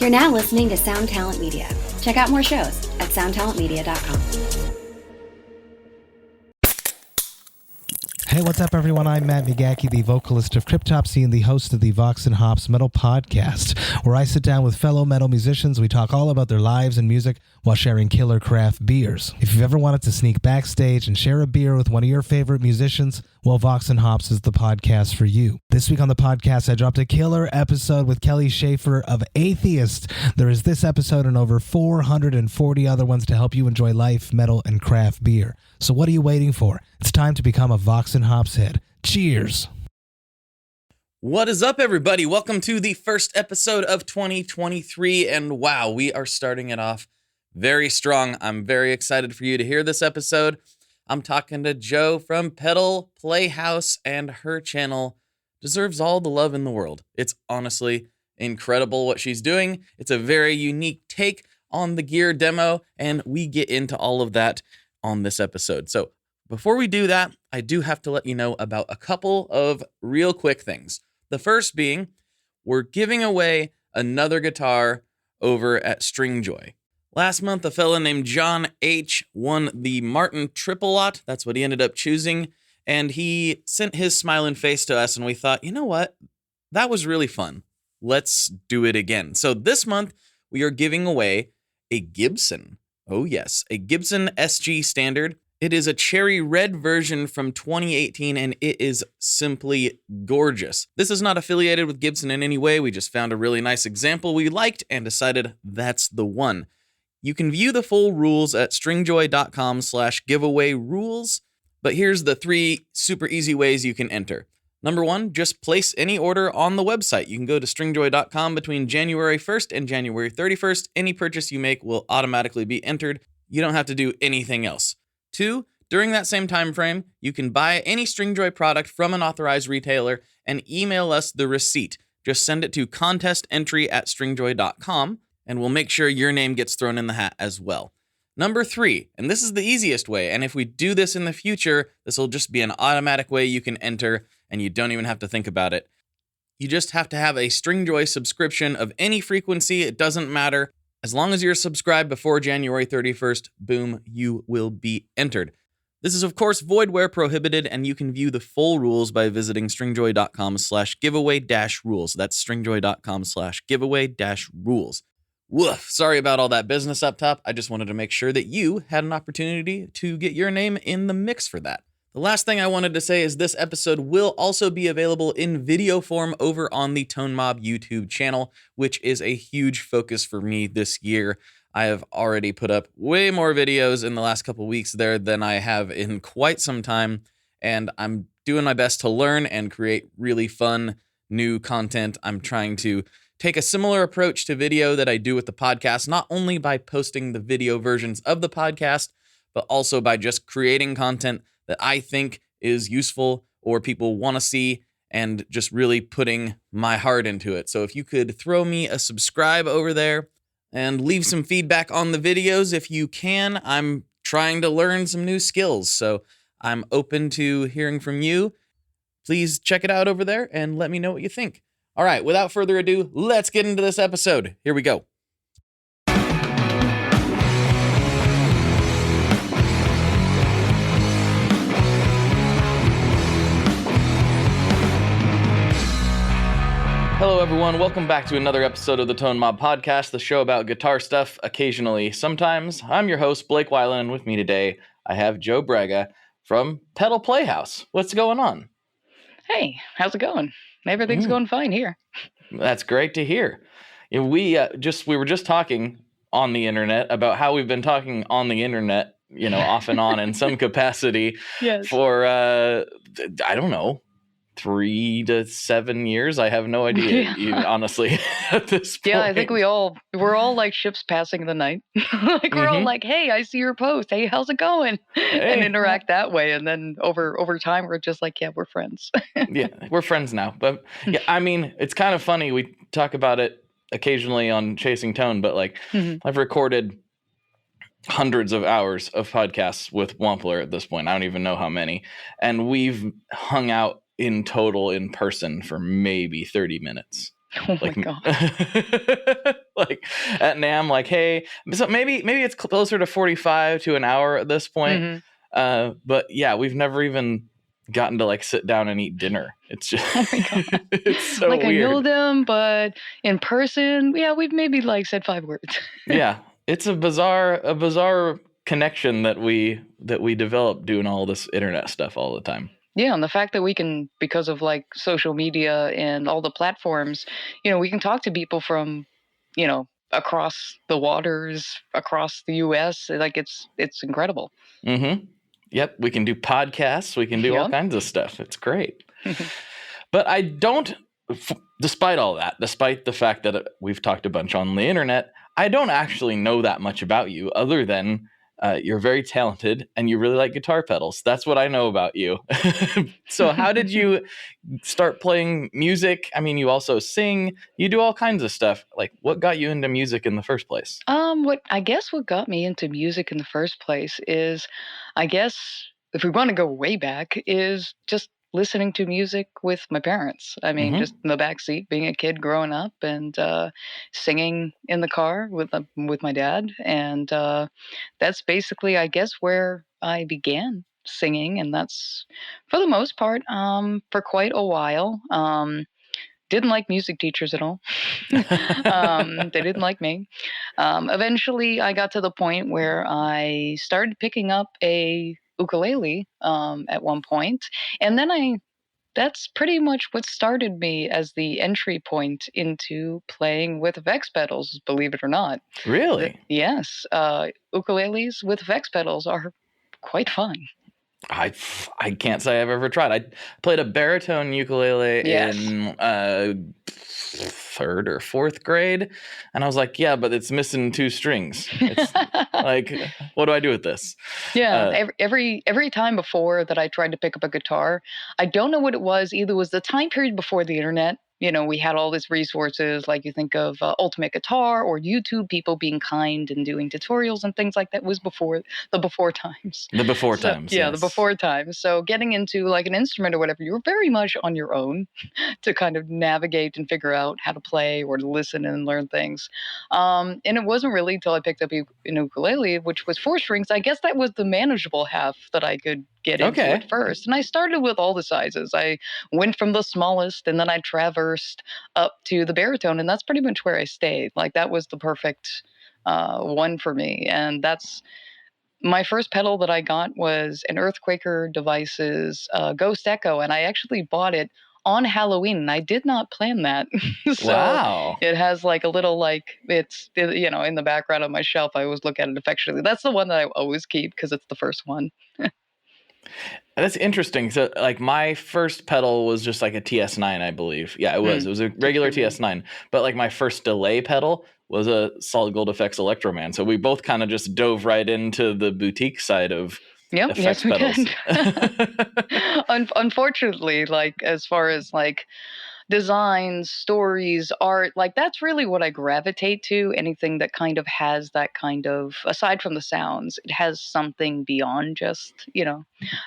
You're now listening to Sound Talent Media. Check out more shows at soundtalentmedia.com. Hey, what's up, everyone? I'm Matt Migaki, the vocalist of Cryptopsy and the host of the Vox and Hops Metal Podcast, where I sit down with fellow metal musicians. We talk all about their lives and music while sharing killer craft beers. If you've ever wanted to sneak backstage and share a beer with one of your favorite musicians, well, Vox and Hops is the podcast for you. This week on the podcast, I dropped a killer episode with Kelly Schaefer of Atheist. There is this episode and over 440 other ones to help you enjoy life, metal, and craft beer. So what are you waiting for? It's time to become a Vox and Hops head. Cheers! What is up, everybody? Welcome to the first episode of 2023, and wow, we are starting it off very strong. I'm very excited for you to hear this episode. I'm talking to Jo from Pedal Playhouse, and her channel deserves all the love in the world. It's honestly incredible what she's doing. It's a very unique take on the gear demo, and we get into all of that on this episode. So before we do that, I do have to let you know about a couple of real quick things. The first being, we're giving away another guitar over at Stringjoy. Last month, a fella named John H. won the Martin Triple Lot. That's what he ended up choosing. And he sent his smiling face to us, and we thought, you know what? That was really fun. Let's do it again. So this month, we are giving away a Gibson. Oh yes, a Gibson SG Standard. It is a cherry red version from 2018, and it is simply gorgeous. This is not affiliated with Gibson in any way. We just found a really nice example we liked and decided that's the one. You can view the full rules at stringjoy.com/giveaway rules, but here's the 3 super easy ways you can enter. Number 1, just place any order on the website. You can go to stringjoy.com between January 1st and January 31st. Any purchase you make will automatically be entered. You don't have to do anything else. 2, during that same time frame, you can buy any Stringjoy product from an authorized retailer and email us the receipt. Just send it to contestentry@stringjoy.com, and we'll make sure your name gets thrown in the hat as well. Number 3, and this is the easiest way, and if we do this in the future, this will just be an automatic way you can enter, and you don't even have to think about it. You just have to have a Stringjoy subscription of any frequency. It doesn't matter. As long as you're subscribed before January 31st, boom, you will be entered. This is, of course, void where prohibited, and you can view the full rules by visiting stringjoy.com/giveaway-rules. That's stringjoy.com/giveaway-rules. Woof, sorry about all that business up top. I just wanted to make sure that you had an opportunity to get your name in the mix for that. The last thing I wanted to say is this episode will also be available in video form over on the Tone Mob YouTube channel, which is a huge focus for me this year. I have already put up way more videos in the last couple weeks there than I have in quite some time, and I'm doing my best to learn and create really fun new content. I'm trying to take a similar approach to video that I do with the podcast, not only by posting the video versions of the podcast, but also by just creating content that I think is useful or people want to see, and just really putting my heart into it. So if you could throw me a subscribe over there and leave some feedback on the videos if you can. I'm trying to learn some new skills, so I'm open to hearing from you. Please check it out over there and let me know what you think. All right, without further ado, let's get into this episode. Here we go. Hello, everyone. Welcome back to another episode of the Tone Mob Podcast, the show about guitar stuff occasionally. Sometimes. I'm your host, Blake Weiland, and with me today, I have Jo Braga from Pedal Playhouse. What's going on? Hey, how's it going? Everything's going fine here. That's great to hear. Yeah, we were just talking on the internet about how we've been talking on the internet, off and on in some capacity Yes. for, I don't know, 3 to 7 years. I have no idea, honestly, at this point. Yeah, I think we're all like ships passing the night. We're all like, hey, I see your post. Hey, how's it going? Hey. And interact that way. And then over time, we're just like, yeah, we're friends. Yeah, we're friends now. But yeah, I mean, it's kind of funny. We talk about it occasionally on Chasing Tone, but I've recorded hundreds of hours of podcasts with Wampler at this point. I don't even know how many. And we've hung out in total in person for maybe 30 minutes. Oh my God. like at NAMM, like, hey, so maybe it's closer to 45 to an hour at this point. Mm-hmm. But yeah, we've never even gotten to like sit down and eat dinner. It's just Oh my God. it's so like weird. I know them, but in person, yeah, we've maybe like said 5 words. Yeah, it's a bizarre connection that we develop doing all this internet stuff all the time. Yeah, and the fact that we can, because of like social media and all the platforms, we can talk to people from, across the waters, across the U.S. Like it's incredible. Mm-hmm. Yep, we can do podcasts. We can do all Yep. kinds of stuff. It's great. But I don't, despite all that, despite the fact that we've talked a bunch on the internet, I don't actually know that much about you other than you're very talented and you really like guitar pedals. That's what I know about you. So how did you start playing music? I mean, you also sing, you do all kinds of stuff. Like, what got you into music in the first place? What got me into music in the first place is, I guess, if we want to go way back, is just listening to music with my parents. I mean, Mm-hmm. just in the back seat, being a kid growing up, and singing in the car with my dad, and that's basically, I guess, where I began singing, and that's for the most part for quite a while. Didn't like music teachers at all. They didn't like me. Eventually, I got to the point where I started picking up a ukulele at one point, and then that's pretty much what started me as the entry point into playing with Vex pedals, believe it or not. Really? Yes, ukuleles with Vex pedals are quite fun. I can't say I've ever tried. I played a baritone ukulele Yes. in third or fourth grade, and I was like, yeah, but it's missing 2 strings. It's like, what do I do with this? Yeah, every time before that I tried to pick up a guitar, I don't know what it was. Either was the time period before the internet. We had all these resources, like you think of Ultimate Guitar or YouTube, people being kind and doing tutorials and things like that was before the before times. The before So, times, yeah, yes. the before times. So getting into like an instrument or whatever, you were very much on your own to kind of navigate and figure out how to play or to listen and learn things. And it wasn't really until I picked up an ukulele, which was 4 strings. I guess that was the manageable half that I could get into Okay. at first. And I started with all the sizes. I went from the smallest and then I traversed up to the baritone. And that's pretty much where I stayed. Like that was the perfect one for me. And that's my first pedal that I got was an Earthquaker Devices Ghost Echo. And I actually bought it on Halloween, and I did not plan that. So Wow. it has like a little it's in the background of my shelf. I always look at it affectionately. That's the one that I always keep because it's the first one. That's interesting. So, like, my first pedal was just like a TS9, I believe. Yeah, it was. It was a regular TS9. But like my first delay pedal was a Solid Gold Effects Electroman. So we both kind of just dove right into the boutique side of effects Yes, we pedals. did. Unfortunately, like as far as like designs, stories, art, like that's really what I gravitate to. Anything that kind of has that kind of, aside from the sounds, it has something beyond just,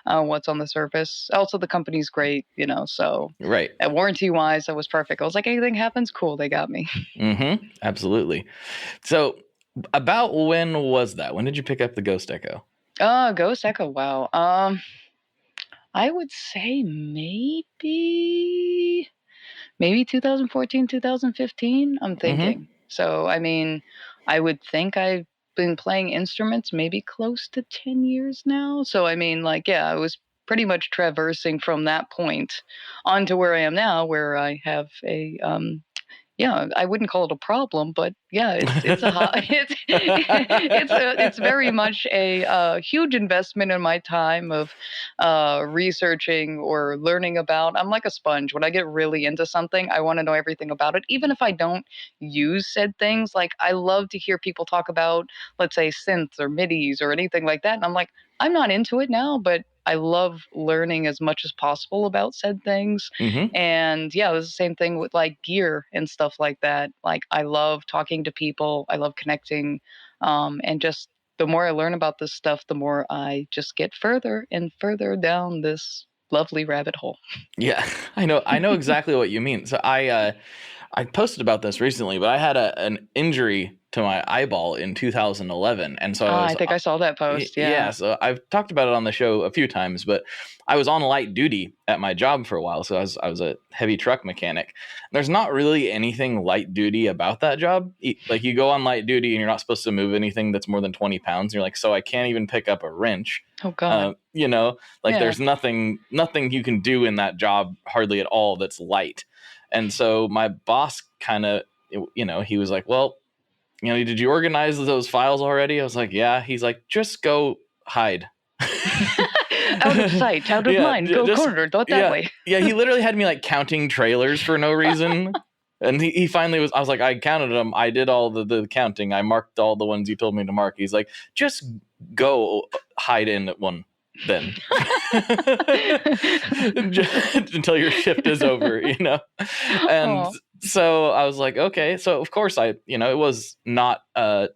what's on the surface. Also, the company's great, so Right. warranty wise, that was perfect. I was like, anything happens, cool, they got me. Mm-hmm. Absolutely. So about when was that? When did you pick up the Ghost Echo? Ghost Echo, wow. I would say maybe 2014, 2015, I'm thinking. Mm-hmm. So, I mean, I would think I've been playing instruments maybe close to 10 years now. So, I mean, like, yeah, I was pretty much traversing from that point on to where I am now, where I have yeah, I wouldn't call it a problem, but yeah, it's very much a huge investment in my time of researching or learning about. I'm like a sponge. When I get really into something, I want to know everything about it, even if I don't use said things. Like I love to hear people talk about, let's say, synths or MIDIs or anything like that, and I'm like, I'm not into it now, but I love learning as much as possible about said things. Mm-hmm. And yeah, it was the same thing with like gear and stuff like that. Like I love talking to people. I love connecting. And just the more I learn about this stuff, the more I just get further and further down this lovely rabbit hole. Yeah, I know exactly what you mean. So I posted about this recently, but I had an injury to my eyeball in 2011, and so I think I saw that post. yeah. Yeah. So I've talked about it on the show a few times, but I was on light duty at my job for a while, so I was a heavy truck mechanic. There's not really anything light duty about that job. Like you go on light duty and you're not supposed to move anything that's more than 20 pounds. And you're like, so I can't even pick up a wrench. Oh God. Like Yeah. there's nothing you can do in that job hardly at all that's light. And so my boss kind of, he was like, well, did you organize those files already? I was like, yeah. He's like, just go hide. Out of sight, out of mind, go corner, go that way. Yeah, he literally had me like counting trailers for no reason. And he finally I was like, I counted them. I did all the counting. I marked all the ones you told me to mark. He's like, just go hide in one then. Until your shift is over, And Aw. so I was like, okay. So of course it was not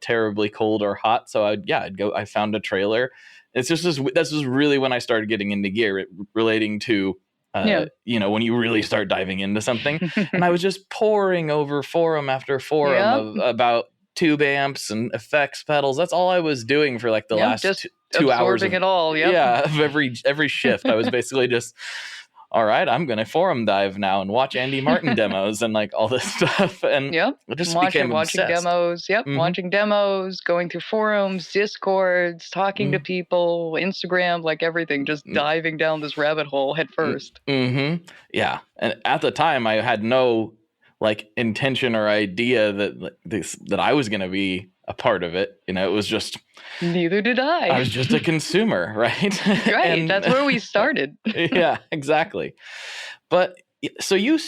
terribly cold or hot. So I'd go, I found a trailer. It's just this was really when I started getting into gear relating to when you really start diving into something. And I was just poring over forum after forum about tube amps and effects pedals. That's all I was doing for like the last just 2 hours absorbing it all. Yep. Yeah, of every shift. I was basically just, all right, I'm going to forum dive now and watch Andy Martin demos and like all this stuff. And Yep. it just watching became obsessed. demos. Yep. Mhm. Watching demos, going through forums, Discords, talking to people, Instagram, like everything, just diving down this rabbit hole head first. Mm-hmm. Yeah. And at the time I had no like intention or idea that I was going to be a part of it. It was just, Neither did I. I was just a consumer, right? Right. And that's where we started. yeah, exactly. But so you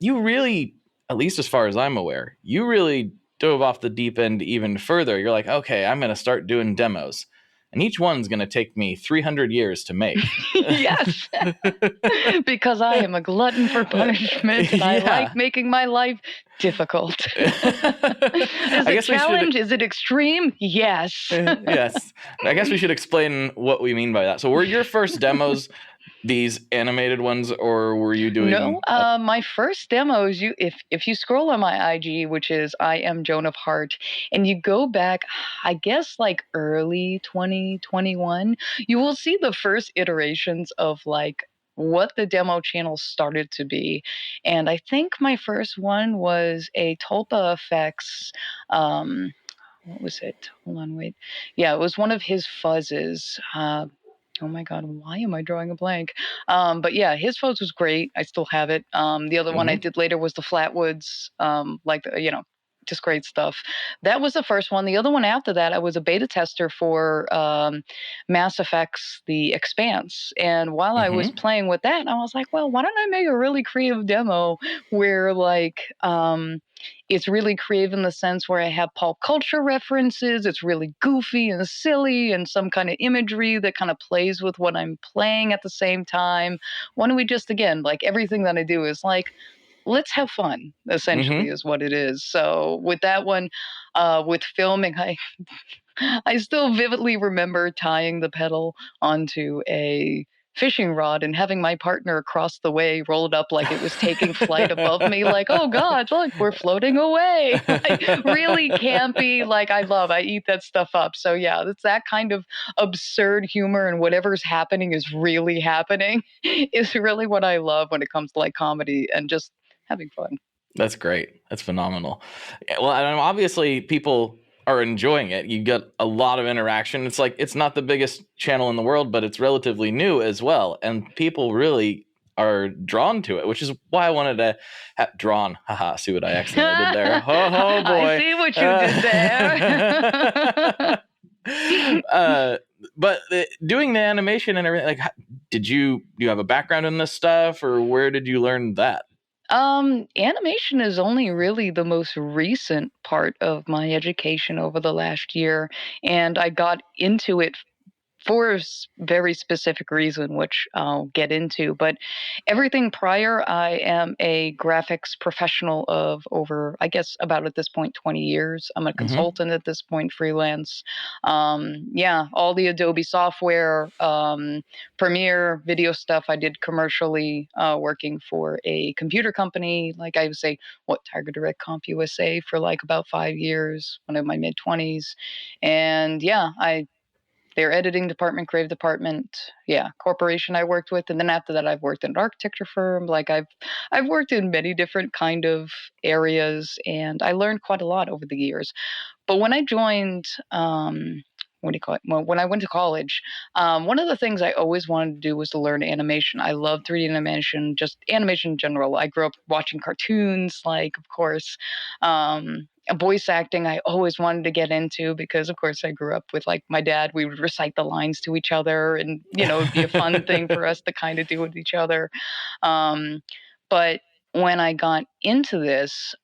really, at least as far as I'm aware, you really dove off the deep end even further. You're like, okay, I'm going to start doing demos. And each one's going to take me 300 years to make. Yes. Because I am a glutton for punishment and I like making my life difficult. Is it challenge? Is it extreme? Yes. Yes. I guess we should explain what we mean by that. So were your first demos these animated ones, or were you doing? No, my first demos. If you scroll on my IG, which is I am Joan of Heart, and you go back, I guess like early 2021, you will see the first iterations of like what the demo channel started to be. And I think my first one was a Tulpa Effects. What was it? Hold on, wait. Yeah, it was one of his fuzzes. Oh my God, why am I drawing a blank? But yeah, his fuzz was great. I still have it. The other one I did later was the Flatwoods, just great stuff. That was the first one. The other one after that, I was a beta tester for Mass Effect's The Expanse. And while I was playing with that, I was like, well, why don't I make a really creative demo where like it's really creative in the sense where I have pop culture references. It's really goofy and silly and some kind of imagery that kind of plays with what I'm playing at the same time. Why don't we just, again, like everything that I do is like, let's have fun, essentially, is what it is. So with that one, with filming, I still vividly remember tying the pedal onto a fishing rod and having my partner across the way rolled up like it was taking flight above me, like, oh God, look, we're floating away. Like, really campy. Like I eat that stuff up. So yeah, it's that kind of absurd humor, and whatever's happening is really happening is really what I love when it comes to like comedy and just having fun. That's great. That's phenomenal. Yeah, well, and obviously people are enjoying it. You get a lot of interaction. It's like, it's not the biggest channel in the world, but it's relatively new as well. And people really are drawn to it, which is why I wanted to drawn. Haha, see what I accidentally did there. Oh boy. I see what you did there. But doing the animation and everything, like, do you have a background in this stuff, or where did you learn that? Animation is only really the most recent part of my education over the last year, and I got into it for a very specific reason, which I'll get into. But everything prior, I am a graphics professional of over, I guess, about at this point, 20 years. I'm a Mm-hmm. consultant at this point, freelance. Yeah, all the Adobe software, Premiere video stuff I did commercially, working for a computer company. Like I would say, Tiger Direct Comp USA for like about 5 years, when I'm in my mid 20s. And yeah, their editing department, creative department, yeah, corporation I worked with. And then after that, I've worked in an architecture firm. Like I've worked in many different kind of areas, and I learned quite a lot over the years. But when I joined, what do you call it? Well, when I went to college, one of the things I always wanted to do was to learn animation. I love 3D animation, just animation in general. I grew up watching cartoons, like, of course, voice acting I always wanted to get into because, of course, I grew up with like my dad. We would recite the lines to each other, and it'd be a fun thing for us to kind of do with each other. Um, but when I got into this,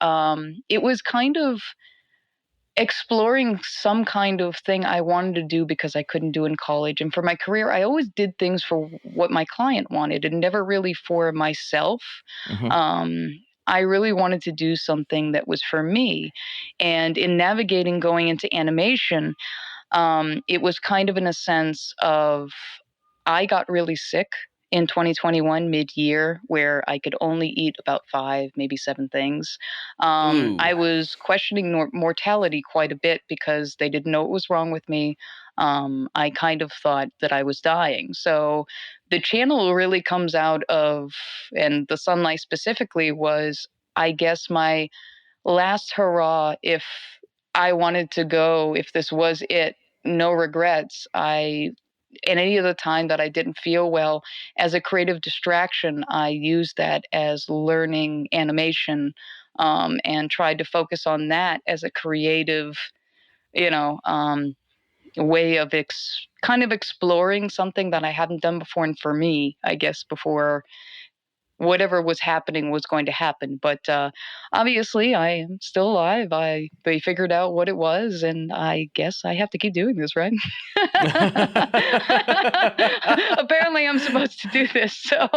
it was kind of exploring some kind of thing I wanted to do because I couldn't do in college. And for my career, I always did things for what my client wanted and never really for myself. Mm-hmm. I really wanted to do something that was for me. And in navigating going into animation, it was kind of in a sense of I got really sick in 2021 mid-year, where I could only eat about 5, maybe 7 things. Ooh. I was questioning mortality quite a bit because they didn't know what was wrong with me. I kind of thought that I was dying. So the channel really comes out of, and the sunlight specifically was, I guess, my last hurrah. If I wanted to go, if this was it, no regrets. In any of the time that I didn't feel well, as a creative distraction, I used that as learning animation, and tried to focus on that as a creative, you know, way of kind of exploring something that I hadn't done before. And for me, I guess before whatever was happening was going to happen. But obviously, I am still alive. They figured out what it was, and I guess I have to keep doing this, right? Apparently, I'm supposed to do this, so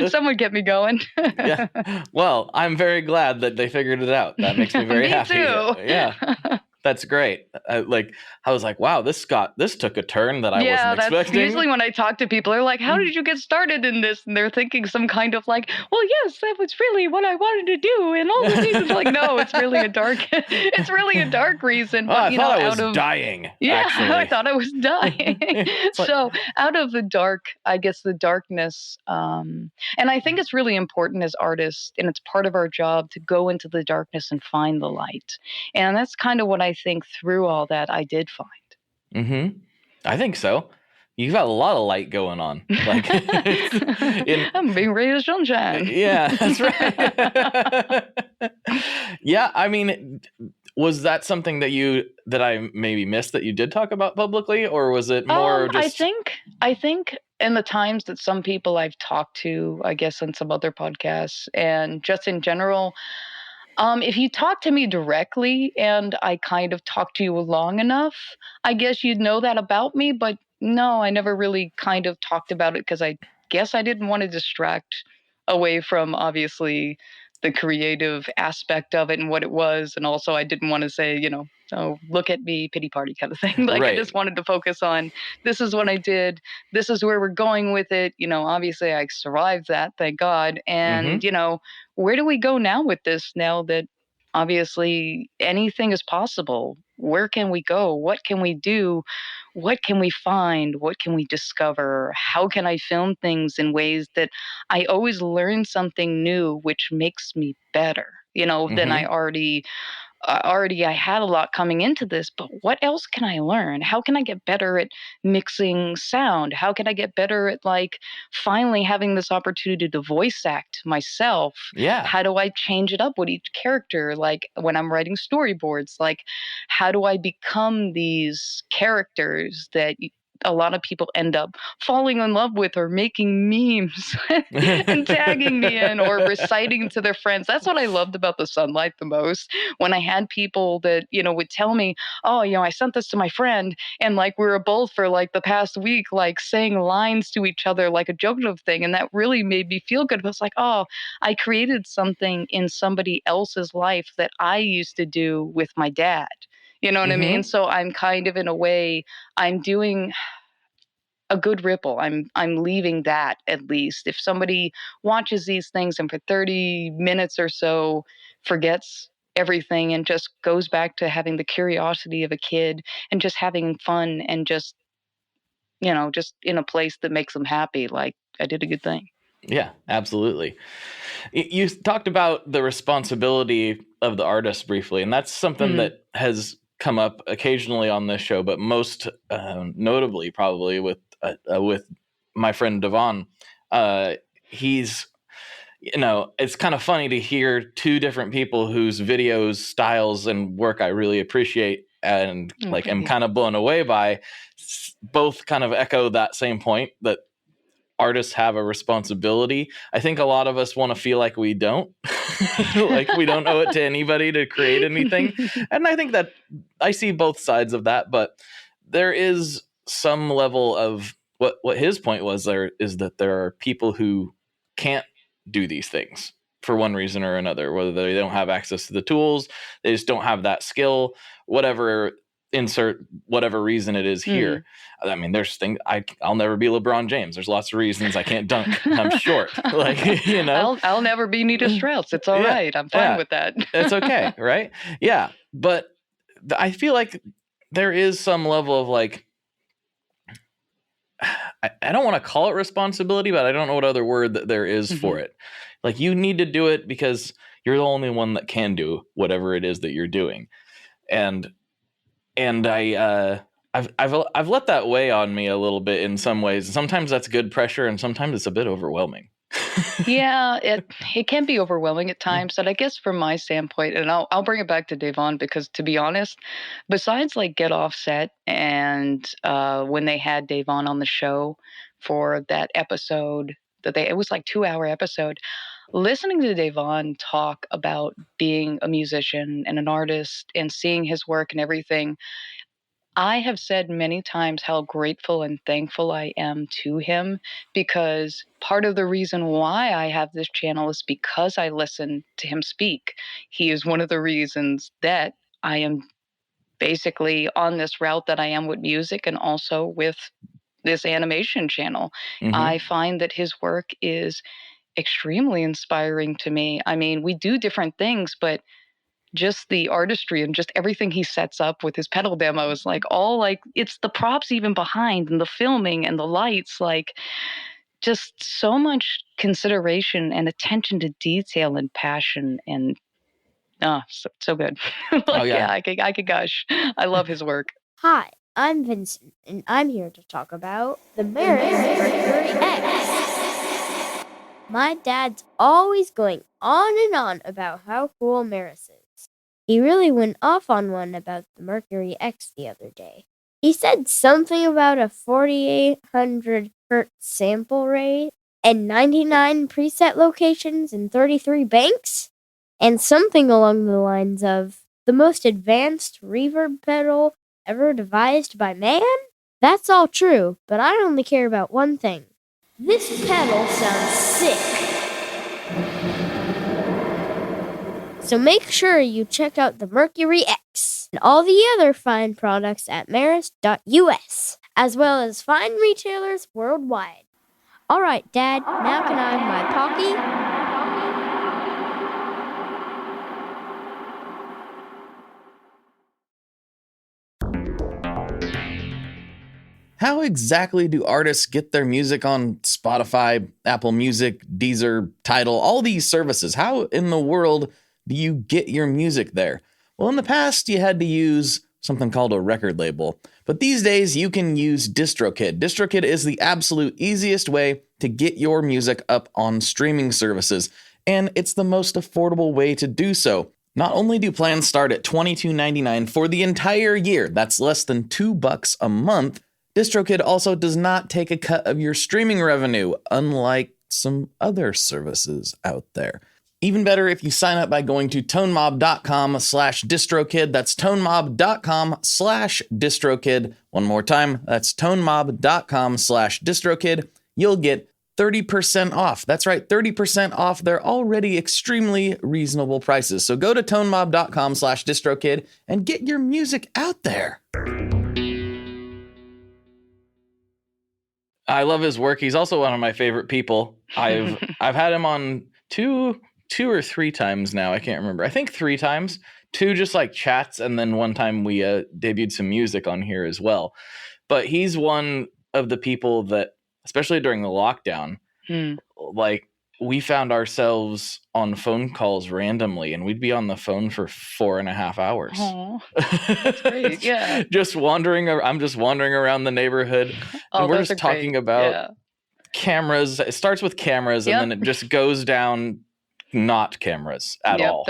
someone get me going. Yeah. Well, I'm very glad that they figured it out. That makes me very Me happy. too. Yeah. That's great. I was like, wow, this took a turn that I Yeah, wasn't that's expecting. usually when I talk to people, they're like, how did you get started in this? And they're thinking some kind of like, well, yes, that was really what I wanted to do. And all the reasons, like, no, it's really a dark reason. Oh, But, I thought I was dying. Yeah, Actually. I thought I was dying. So out of the dark, I guess the darkness, and I think it's really important as artists, and it's part of our job to go into the darkness and find the light. And that's kind of what I think through all that I did find. Mm-hmm. I think so. You've got a lot of light going on. Like I'm being raised as sunshine. Yeah, that's right. Yeah, I mean, was that something that I maybe missed that you did talk about publicly, or was it more just? I think in the times that some people I've talked to, I guess on some other podcasts, and just in general, if you talk to me directly and I kind of talk to you long enough, I guess you'd know that about me. But no, I never really kind of talked about it because I guess I didn't want to distract away from obviously the creative aspect of it and what it was. And also, I didn't want to say, oh, look at me, pity party kind of thing. Like, Right. I just wanted to focus on this is what I did. This is where we're going with it. Obviously, I survived that, thank God. And, where do we go now with this now that obviously anything is possible? Where can we go? What can we do? What can we find? What can we discover? How can I film things in ways that I always learn something new, which makes me better, than I I had a lot coming into this, but what else can I learn? How can I get better at mixing sound? How can I get better at finally having this opportunity to voice act myself? Yeah. How do I change it up with each character? Like when I'm writing storyboards, how do I become these characters that a lot of people end up falling in love with or making memes and tagging me in or reciting to their friends. That's what I loved about the Sunlight the most. When I had people that, would tell me, oh, I sent this to my friend, and like we were both for like the past week, like saying lines to each other, like a joking thing. And that really made me feel good. But it's like, oh, I created something in somebody else's life that I used to do with my dad. You know what I mean? So I'm kind of, in a way, I'm doing a good ripple. I'm leaving that, at least. If somebody watches these things and for 30 minutes or so forgets everything and just goes back to having the curiosity of a kid and just having fun and just, just in a place that makes them happy, like, I did a good thing. Yeah, absolutely. You talked about the responsibility of the artist briefly, and that's something that has come up occasionally on this show, but most notably probably with my friend Devon. He's, it's kind of funny to hear two different people whose videos, styles, and work I really appreciate and am kind of blown away by, both kind of echo that same point, that artists have a responsibility. I think a lot of us want to feel like we don't, like we don't owe it to anybody to create anything. And I think that I see both sides of that, but there is some level of what his point was there is that there are people who can't do these things for one reason or another, whether they don't have access to the tools, they just don't have that skill, whatever, insert whatever reason it is here. I mean, there's things I'll never be LeBron James. There's lots of reasons I can't dunk. I'm short. I'll never be Nita Strauss. It's all right. I'm fine with that. It's okay, right? Yeah, but I feel like there is some level of like, I don't want to call it responsibility, but I don't know what other word that there is for it. Like, you need to do it because you're the only one that can do whatever it is that you're doing, and I've let that weigh on me a little bit in some ways. Sometimes that's good pressure, and sometimes it's a bit overwhelming. Yeah, it can be overwhelming at times. But I guess from my standpoint, and I'll bring it back to Devon, because to be honest, besides like Get Offset and when they had Devon on the show for that episode it was like 2-hour episode, listening to Devon talk about being a musician and an artist and seeing his work and everything, I have said many times how grateful and thankful I am to him, because part of the reason why I have this channel is because I listen to him speak. He is one of the reasons that I am basically on this route that I am with music and also with this animation channel. I find that his work is extremely inspiring to me. I mean, we do different things, but just the artistry and just everything he sets up with his pedal demos, like all like it's the props even behind and the filming and the lights, like just so much consideration and attention to detail and passion, and so good. I could gush. I love his work. Hi, I'm Vincent, and I'm here to talk about the Mercury X. My dad's always going on and on about how cool Maris is. He really went off on one about the Mercury X the other day. He said something about a 4,800 hertz sample rate and 99 preset locations and 33 banks, and something along the lines of the most advanced reverb pedal ever devised by man? That's all true, but I only care about one thing. This pedal sounds sick. So make sure you check out the Mercury X and all the other fine products at maris.us, as well as fine retailers worldwide. All right, Dad, now can I have my Pocky? How exactly do artists get their music on Spotify, Apple Music, Deezer, Tidal, all these services? How in the world do you get your music there? Well, in the past, you had to use something called a record label. But these days, you can use DistroKid. DistroKid is the absolute easiest way to get your music up on streaming services, and it's the most affordable way to do so. Not only do plans start at $22.99 for the entire year, that's less than $2 a month, DistroKid also does not take a cut of your streaming revenue, unlike some other services out there. Even better if you sign up by going to tonemob.com/distrokid. That's tonemob.com/distrokid. One more time, that's tonemob.com/distrokid. You'll get 30% off. That's right, 30% off their already extremely reasonable prices. So go to tonemob.com/distrokid and get your music out there. I love his work. He's also one of my favorite people. I've had him on two or three times now. I can't remember. I think 3 times. 2 just like chats, and then one time we debuted some music on here as well. But he's one of the people that, especially during the lockdown, like we found ourselves on phone calls randomly, and we'd be on the phone for 4.5 hours. Oh, that's great. Yeah. Just wandering. I'm just wandering around the neighborhood, and we're just talking about cameras. It starts with cameras, and then it just goes down not cameras at all.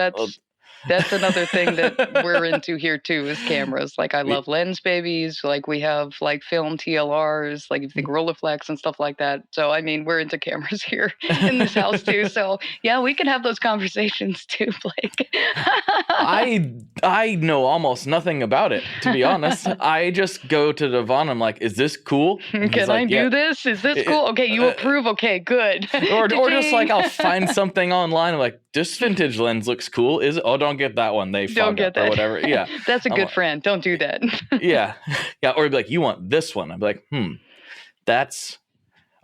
That's another thing that we're into here too, is cameras. Like I love lens babies. Like we have like film TLRs, like you think Rolleiflex and stuff like that. So I mean, we're into cameras here in this house too. So yeah, we can have those conversations too, Blake. I know almost nothing about it, to be honest. I just go to Devon. I'm like, "Is this cool? Can I do this? Is this cool? Okay, you approve. Okay, good." or just like I'll find something online. I'm like, "This vintage lens looks cool. Is it? Oh, don't get that one. They fog up or whatever." Yeah, that's a good friend. Don't do that. yeah. Or be like, "You want this one?" I'm like, that's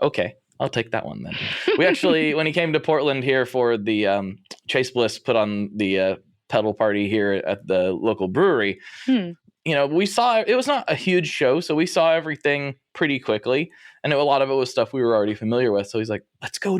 okay. I'll take that one then. We actually, when he came to Portland here for the Chase Bliss put on the pedal party here at the local brewery, we saw, it was not a huge show, so we saw everything pretty quickly, and a lot of it was stuff we were already familiar with. So he's like, let's go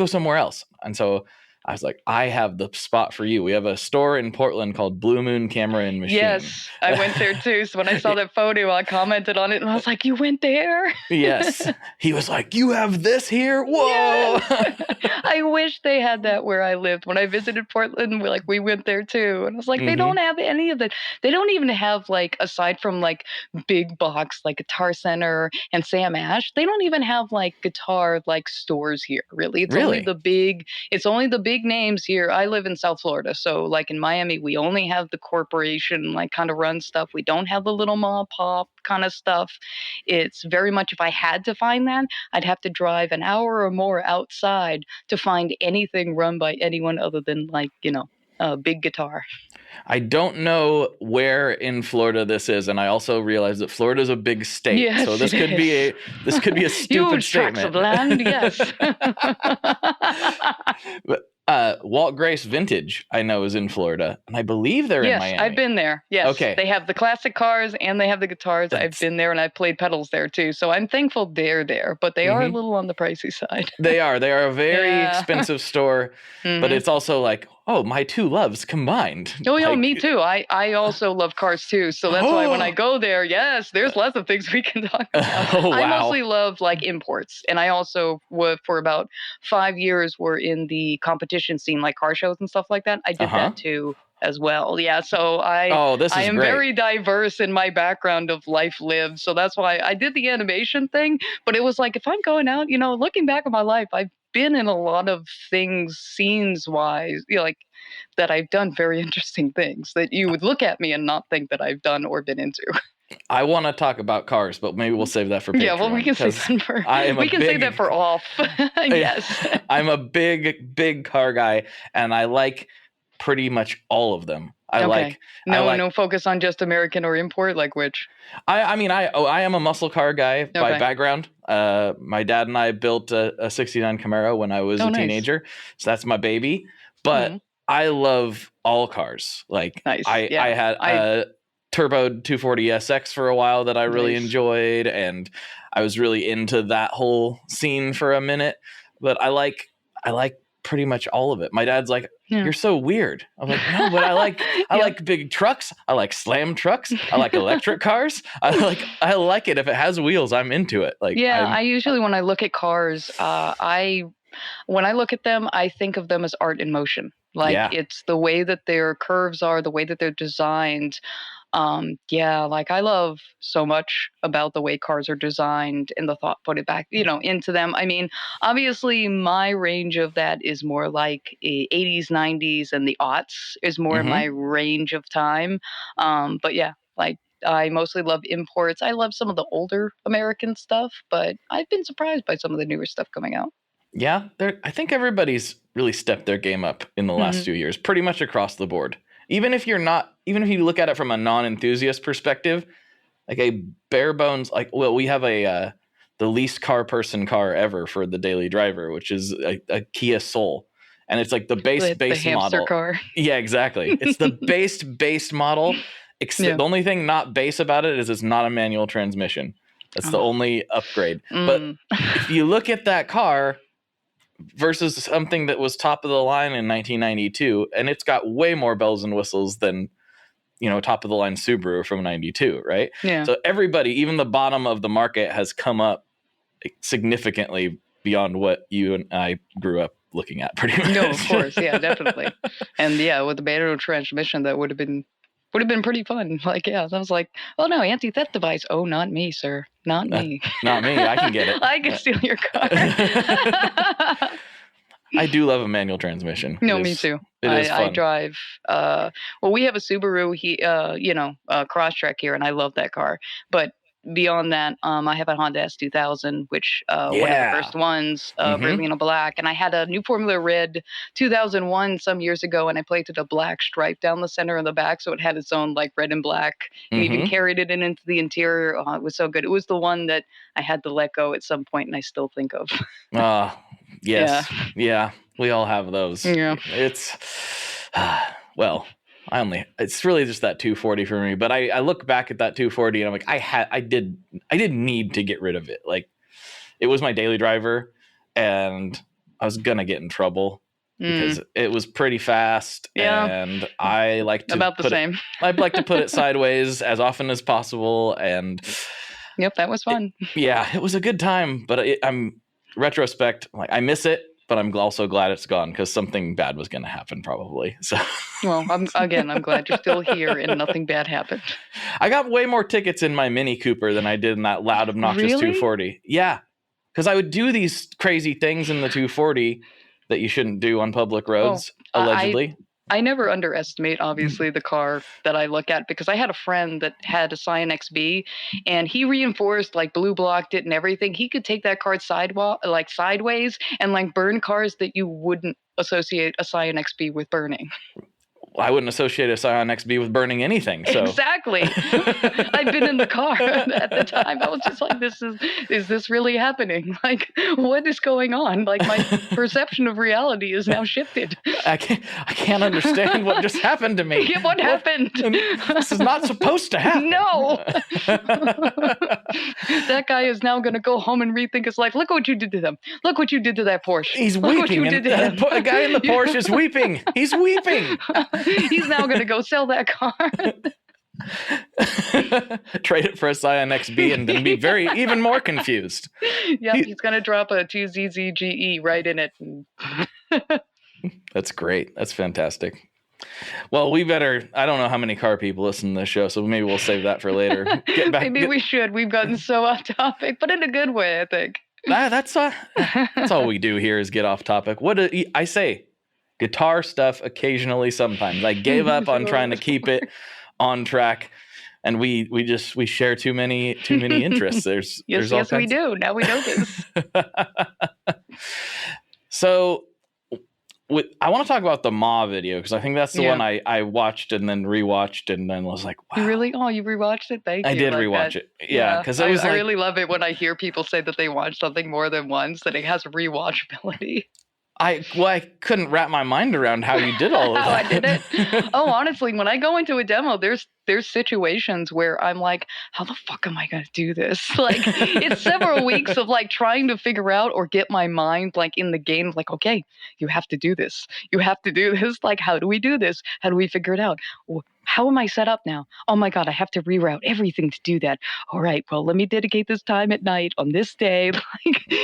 somewhere else. And so I was like, I have the spot for you. We have a store in Portland called Blue Moon Camera and Machine. Yes, I went there too. So when I saw that photo, I commented on it, and I was like, you went there? Yes. He was like, you have this here? Whoa. Yes. I wish they had that where I lived. When I visited Portland, we went there too. And I was like, they don't have any of that. They don't even have, like, aside from like big box, like Guitar Center and Sam Ash, they don't even have like guitar like stores here, really. It's only the big names here. I live in South Florida, so like in Miami, we only have the corporation like kind of run stuff. We don't have the little mom pop kind of stuff. It's very much, if I had to find that, I'd have to drive an hour or more outside to find anything run by anyone other than like, a big guitar. I don't know where in Florida this is, and I also realize that Florida is a big state. Yes, so this could be a stupid huge statement. Tracts of land, yes. Walt Grace Vintage, I know, is in Florida, and I believe they're in Miami. Yes, I've been there. Yes, okay. They have the classic cars and they have the guitars. I've been there, and I've played pedals there too. So I'm thankful they're there, but they are a little on the pricey side. They are a very expensive store, but it's also like, oh, my two loves combined. Oh, yeah, me too. I also love cars too. So that's why when I go there, yes, there's lots of things we can talk about. Oh, wow. I mostly love like imports. And I also, for about 5 years, were in the competition scene, like car shows and stuff like that. I did that too as well. Yeah. So I am great. very diverse in my background of life lived. So that's why I did the animation thing. But it was like, if I'm going out, looking back at my life, I've been in a lot of things scenes wise, like that I've done very interesting things that you would look at me and not think that I've done or been into. I want to talk about cars, but maybe we'll save that for Patreon. Yeah, well, we can save that for off. Yes. I'm a big car guy, and I like pretty much all of them. No focus on just American or import, like which? I am a muscle car guy by background. My dad and I built a 69 Camaro when I was a teenager. So that's my baby. But I love all cars. Like I had a turboed 240 SX for a while that I really enjoyed, and I was really into that whole scene for a minute. But I like pretty much all of it. My dad's like, you're so weird. I'm like, no, but I like big trucks. I like slam trucks. I like electric cars. I like it. If it has wheels, I'm into it. I usually, when I look at cars, when I look at them, I think of them as art in motion. It's the way that their curves are, the way that they're designed. Yeah, like I love so much about the way cars are designed and the thought put it back, into them. I mean, obviously my range of that is more like 80s, 90s, and the aughts is more my Mm-hmm. range of time. But yeah, like I mostly love imports. I love some of the older American stuff, but I've been surprised by some of the newer stuff coming out. Yeah, I think everybody's really stepped their game up in the last Mhm. few years, pretty much across the board. Even if you look at it from a non-enthusiast perspective, like a bare bones, like, well, we have the least car person car ever for the daily driver, which is a Kia Soul, and it's like the The base hamster model. car. Yeah, exactly. It's the base model. Yeah. The only thing not base about it is it's not a manual transmission. That's the Oh. only upgrade. But Mm. if you look at that car versus something that was top of the line in 1992, and it's got way more bells and whistles than top of the line Subaru from 92, right? Yeah. So everybody, even the bottom of the market, has come up significantly beyond what you and I grew up looking at, pretty much. No, of course, yeah, definitely. And yeah, with the manual transmission, that would have been pretty fun. Like, yeah, I was like, oh no, anti-theft device. Oh, not me, sir, not me. Not me. I can get it. I can steal your car. I do love a manual transmission. No, me too. It is fun. I drive. Well, we have a Subaru. Crosstrek here, and I love that car. But beyond that, I have a Honda S2000, which one of the first ones, Berlina Black, and I had a New Formula Red 2001 some years ago, and I plated a black stripe down the center and the back, so it had its own like red and black, and even carried it into the interior. Oh, it was so good. It was the one that I had to let go at some point, and I still think of. Yes. Yeah. We all have those. Yeah. It's, it's really just that 240 for me. But I look back at that 240 and I'm like, I did need to get rid of it. Like, it was my daily driver and I was going to get in trouble because it was pretty fast. Yeah. And I like to about the same. I'd like to put it sideways as often as possible. And yep, that was fun. It was a good time. But I'm retrospect, like, I miss it. But I'm also glad it's gone because something bad was going to happen probably. So, well, I'm glad you're still here and nothing bad happened. I got way more tickets in my Mini Cooper than I did in that loud, obnoxious 240. Yeah, because I would do these crazy things in the 240 that you shouldn't do on public roads, allegedly. I never underestimate, obviously, the car that I look at because I had a friend that had a Scion XB and he reinforced, like blue blocked it and everything. He could take that car sideways and like burn cars that you wouldn't associate a Scion XB with burning. I wouldn't associate a Scion XB with burning anything. So. Exactly. I'd been in the car at the time. I was just like, is this really happening? Like, what is going on? Like, my perception of reality is now shifted. I can't understand what just happened to me. Yeah, what happened? This is not supposed to happen. No. That guy is now going to go home and rethink his life. Look what you did to them. Look what you did to that Porsche. He's Look weeping. What you did to him. The guy in the Porsche is weeping. He's weeping. He's now going to go sell that car. Trade it for a Scion XB and then be even more confused. Yeah, he's going to drop a 2ZZGE right in it. That's great. That's fantastic. Well, I don't know how many car people listen to this show, so maybe we'll save that for later. We should. We've gotten so off topic, but in a good way, I think. That's all we do here is get off topic. What do I say? Guitar stuff occasionally sometimes. I gave up on trying to keep it on track, and we share too many interests. There's yes we do. Now we know this. So I want to talk about the Ma video because I think that's the one I watched and then rewatched and then was like, wow. You really? Oh, you rewatched it? Thank you. I did rewatch it. Yeah, because I really love it when I hear people say that they watch something more than once, that it has rewatchability. I couldn't wrap my mind around how you did all of that. I did it. Oh, honestly, when I go into a demo, there's situations where I'm like, how the fuck am I going to do this? Like, it's several weeks of like trying to figure out or get my mind like in the game, like, okay, you have to do this. You have to do this. Like, how do we do this? How do we figure it out? How am I set up now? Oh my God, I have to reroute everything to do that. All right, well, let me dedicate this time at night on this day.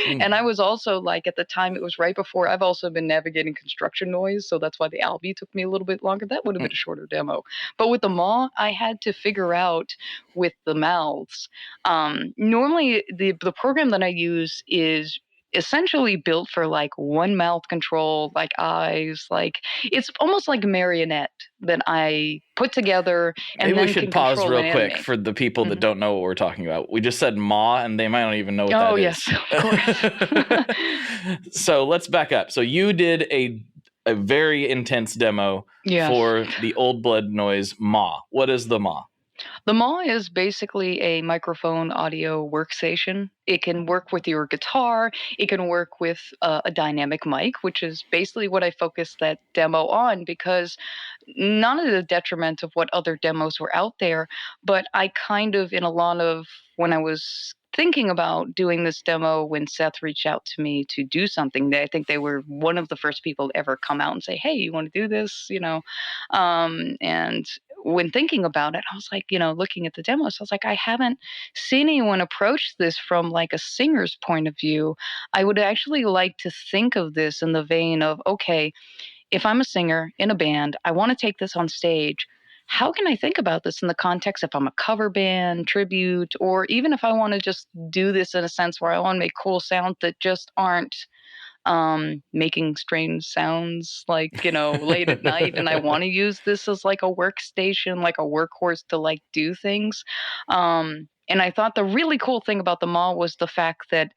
And I was also like, at the time, it was right before, I've also been navigating construction noise. So that's why the Albi took me a little bit longer. That would have been a shorter demo. But with the Ma, I had to figure out with the mouths. Normally, the program that I use is essentially built for like one mouth control, like eyes, like it's almost like a marionette that I put together and Maybe we then should can pause control real and quick animate. for the people that don't know what we're talking about. We just said ma, and they might not even know what Oh, that yes, is. of course. So let's back up. So you did a very intense demo Yes. for the Old Blood Noise ma. What is the ma? The MAW is basically a microphone audio workstation. It can work with your guitar. It can work with a dynamic mic, which is basically what I focused that demo on, because none of the detriment of what other demos were out there, but I kind of, in a lot of, when I was thinking about doing this demo, when Seth reached out to me to do something, I think they were one of the first people to ever come out and say, hey, you want to do this, and when thinking about it, I was like, looking at the demos, I was like, I haven't seen anyone approach this from like a singer's point of view. I would actually like to think of this in the vein of, okay, if I'm a singer in a band, I want to take this on stage. How can I think about this in the context if I'm a cover band, tribute, or even if I want to just do this in a sense where I want to make cool sounds that just aren't making strange sounds like, late at night, and I want to use this as like a workstation, like a workhorse to like do things. And I thought the really cool thing about the mall was the fact that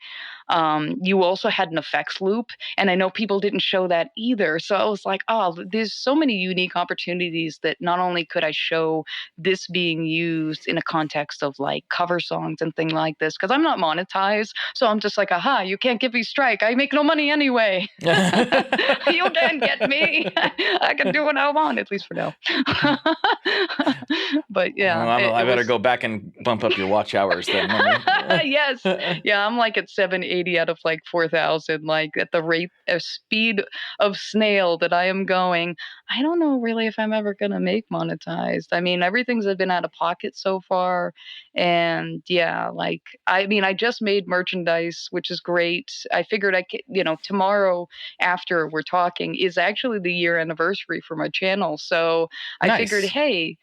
you also had an effects loop, and I know people didn't show that either. So I was like, oh, there's so many unique opportunities that not only could I show this being used in a context of like cover songs and things like this, because I'm not monetized. So I'm just like, aha, you can't give me strike. I make no money anyway. You can't get me. I can do what I want, at least for now. But yeah. Well, I better go back and bump up your watch hours then. Yes. Yeah, I'm like at 780 out of like 4,000, like at the rate of speed of snail that I am going. I don't know really if I'm ever going to make monetized. I mean, everything's been out of pocket so far. And yeah, like, I mean, I just made merchandise, which is great. I figured tomorrow after we're talking is actually the year anniversary for my channel. So I figured, hey,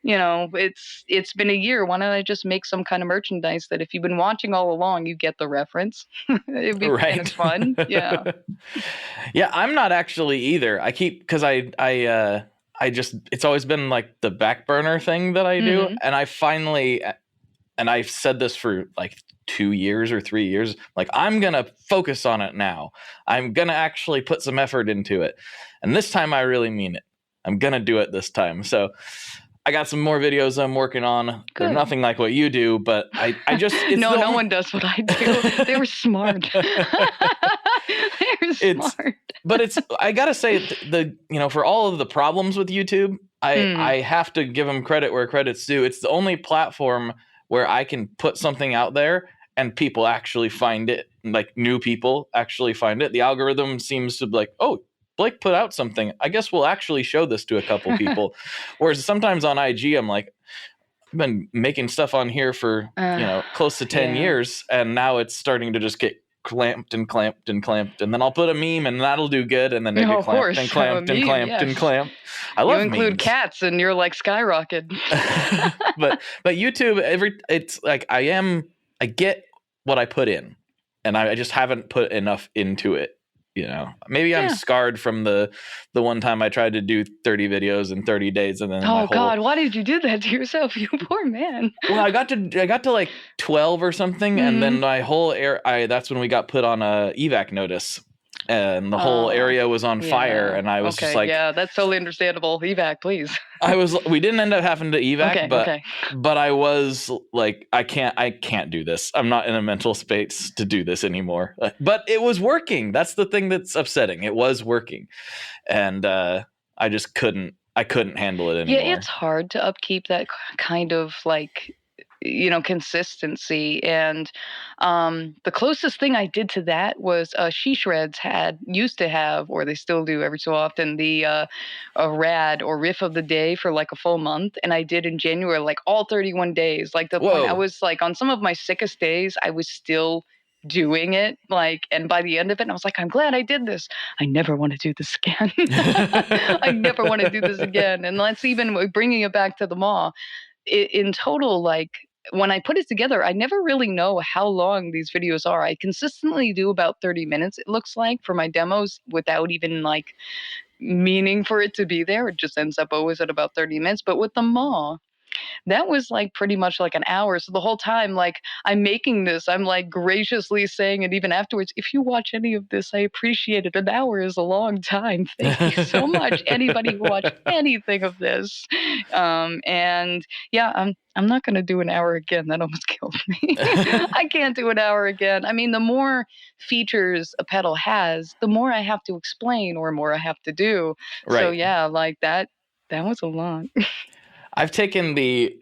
it's been a year. Why don't I just make some kind of merchandise that if you've been watching all along, you get the reference. It'd be kind of fun. Yeah. Yeah, I'm not actually either. I keep, because I just, it's always been like the back burner thing that I do. And I finally, and I've said this for like 2 years or 3 years, like I'm going to focus on it now. I'm going to actually put some effort into it. And this time I really mean it. I'm going to do it this time. So I got some more videos I'm working on. Good. They're nothing like what you do, but I just... no one does what I do. They were smart. They were smart. But I got to say, for all of the problems with YouTube, I have to give them credit where credit's due. It's the only platform where I can put something out there and people actually find it, like new people actually find it. The algorithm seems to be like, oh, Blake put out something. I guess we'll actually show this to a couple people. Whereas sometimes on IG, I'm like, I've been making stuff on here for, close to 10 years. And now it's starting to just get clamped and clamped and clamped. And then I'll put a meme and that'll do good. And then they get clamped and clamped and clamped and clamped. I love memes. You include cats and you're like skyrocket. But YouTube, it's like I get what I put in. And I just haven't put enough into it. Maybe I'm scarred from the one time I tried to do 30 videos in 30 days, and then God, why did you do that to yourself, you poor man? Well, I got to like 12 or something, and then my whole that's when we got put on a evac notice, and the whole area was on fire, and I was just like, yeah, that's totally understandable. Evac, please. We didn't end up having to evac, but I was like, I can't do this. I'm not in a mental space to do this anymore. But it was working. That's the thing that's upsetting. It was working, and I just couldn't handle it anymore. Yeah, it's hard to upkeep that kind of like, consistency. And the closest thing I did to that was She Shreds used to have, or they still do every so often, the a rad or riff of the day for like a full month. And I did in January, like all 31 days. Like the point I was like, on some of my sickest days, I was still doing it, like, and by the end of it, I was like, I'm glad I did this. I never want to do this again. I never want to do this again. And let's even bringing it back to the mall. In total, like, when I put it together, I never really know how long these videos are. I consistently do about 30 minutes, it looks like, for my demos without even like meaning for it to be there. It just ends up always at about 30 minutes. But with the mall, that was like pretty much like an hour. So the whole time, like I'm making this, I'm like graciously saying it even afterwards. If you watch any of this, I appreciate it. An hour is a long time. Thank you so much. Anybody who watched anything of this. And yeah, I'm not going to do an hour again. That almost killed me. I can't do an hour again. I mean, the more features a pedal has, the more I have to explain or more I have to do. So Right. yeah, like that was a lot. I've taken the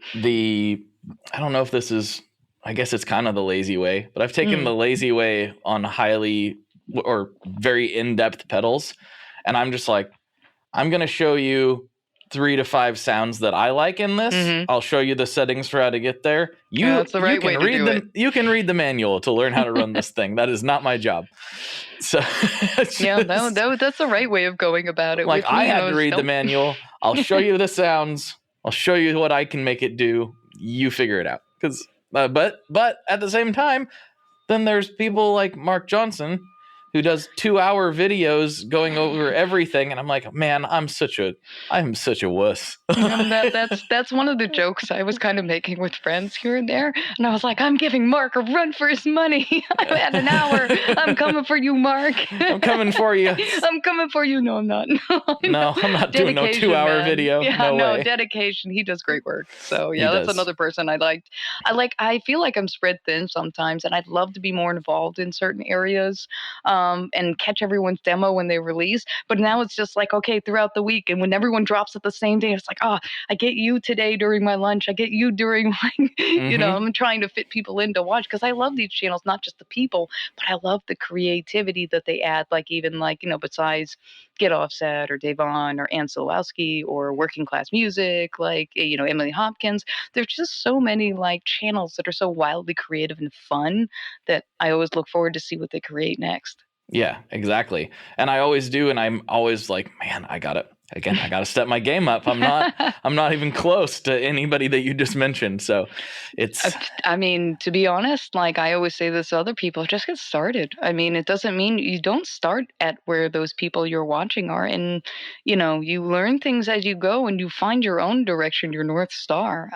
I don't know if this is, I guess it's kind of the lazy way, but I've taken the lazy way on highly or very in-depth pedals, and I'm just like, I'm going to show you 3 to 5 sounds that I like in this. Mhm. I'll show you the settings for how to get there. Yeah, that's the right way to do it. You can read the manual to learn how to run this thing. That is not my job. So Yeah, that's the right way of going about it. like, With me, I had to read the nope. manual. I'll show you the sounds. I'll show you what I can make it do. You figure it out. Because, but at the same time, then there's people like Mark Johnson, who does 2-hour videos going over everything, and I'm like, man, I'm such a wuss. That's one of the jokes I was kind of making with friends here and there, and I was like, I'm giving Mark a run for his money. I'm at an hour. I'm coming for you, Mark. I'm coming for you. I'm coming for you. No, I'm not. No, I'm not doing no Dedication, 2-hour man. video. Yeah, no way. dedication. He does great work. So He yeah, that's does. another person I liked. I feel like I'm spread thin sometimes, and I'd love to be more involved in certain areas. And catch everyone's demo when they release. But now it's just like, okay, throughout the week. And when everyone drops it the same day, it's like, oh, I get you today during my lunch. I get you during my, I'm trying to fit people in to watch because I love these channels, not just the people, but I love the creativity that they add. Like, even like, besides Get Offset or Davon or Ann Solowski or Working Class Music, like, Emily Hopkins. There's just so many like channels that are so wildly creative and fun that I always look forward to see what they create next. Yeah, exactly. And I always do, and I'm always like, man, I gotta step my game up. I'm not even close to anybody that you just mentioned. So it's I mean, to be honest, like I always say this to other people, just get started. I mean, it doesn't mean you don't start at where those people you're watching are. And, you learn things as you go and you find your own direction, your North Star.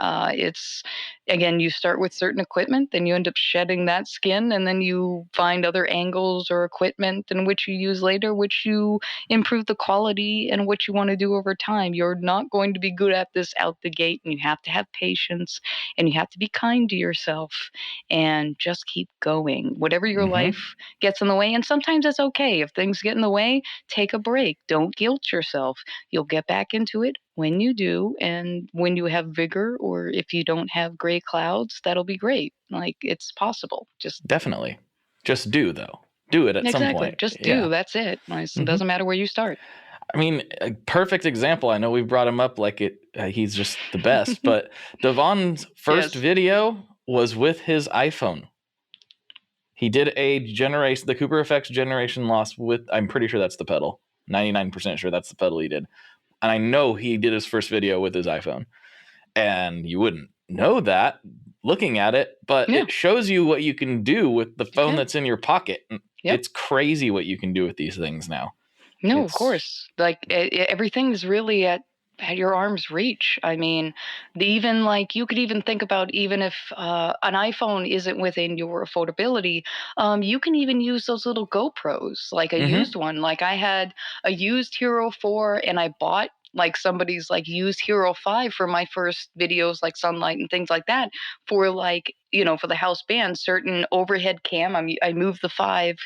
Again, you start with certain equipment, then you end up shedding that skin, and then you find other angles or equipment in which you use later, which you improve the quality and what you want to do over time. You're not going to be good at this out the gate, and you have to have patience and you have to be kind to yourself and just keep going. Whatever your life gets in the way, and sometimes it's okay. If things get in the way, take a break. Don't guilt yourself. You'll get back into it when you do, and when you have vigor, or if you don't have gray clouds, that'll be great. Like, it's possible. Just definitely just do, though. Do it at some point. Just do. Yeah. That's it. It doesn't matter where you start. I mean, a perfect example. I know we've brought him up like he's just the best, but Devon's first video was with his iPhone. He did the Cooper Effects Generation Loss with, I'm pretty sure that's the pedal. 99% sure that's the pedal he did. And I know he did his first video with his iPhone. And you wouldn't know that looking at it, but it shows you what you can do with the phone that's in your pocket. It's crazy what you can do with these things now. No, of course. Like, everything is really at your arm's reach. I mean, even like you could even think about, even if an iPhone isn't within your affordability, you can even use those little GoPros, like a used one. Like, I had a used Hero 4 and I bought like somebody's like used Hero 5 for my first videos, like Sunlight and things like that, for like, for the house band, certain overhead cam. I moved the 5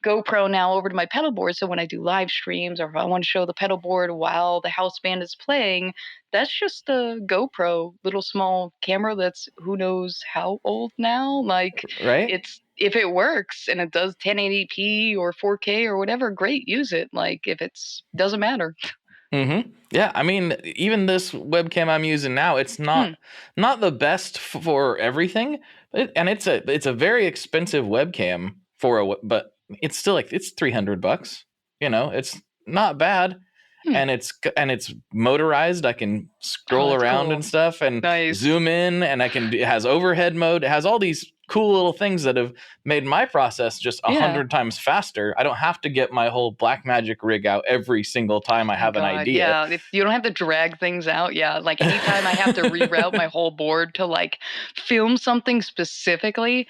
GoPro now over to my pedal board. So when I do live streams, or if I want to show the pedal board while the house band is playing, that's just a GoPro little small camera that's who knows how old now. Like, right? If it works and it does 1080p or 4K or whatever, great, use it. Like, if doesn't matter. Yeah, I mean, even this webcam I'm using now, it's not the best for everything, and it's a very expensive webcam but it's still like it's $300. It's not bad, and it's motorized. I can Oh, scroll that's around cool. and stuff, and Nice. zoom in, and it has overhead mode. It has all these cool little things that have made my process just 100 times faster. I don't have to get my whole Blackmagic rig out every single time I have an idea. Yeah, if you don't have to drag things out. Yeah, like anytime I have to reroute my whole board to like film something specifically.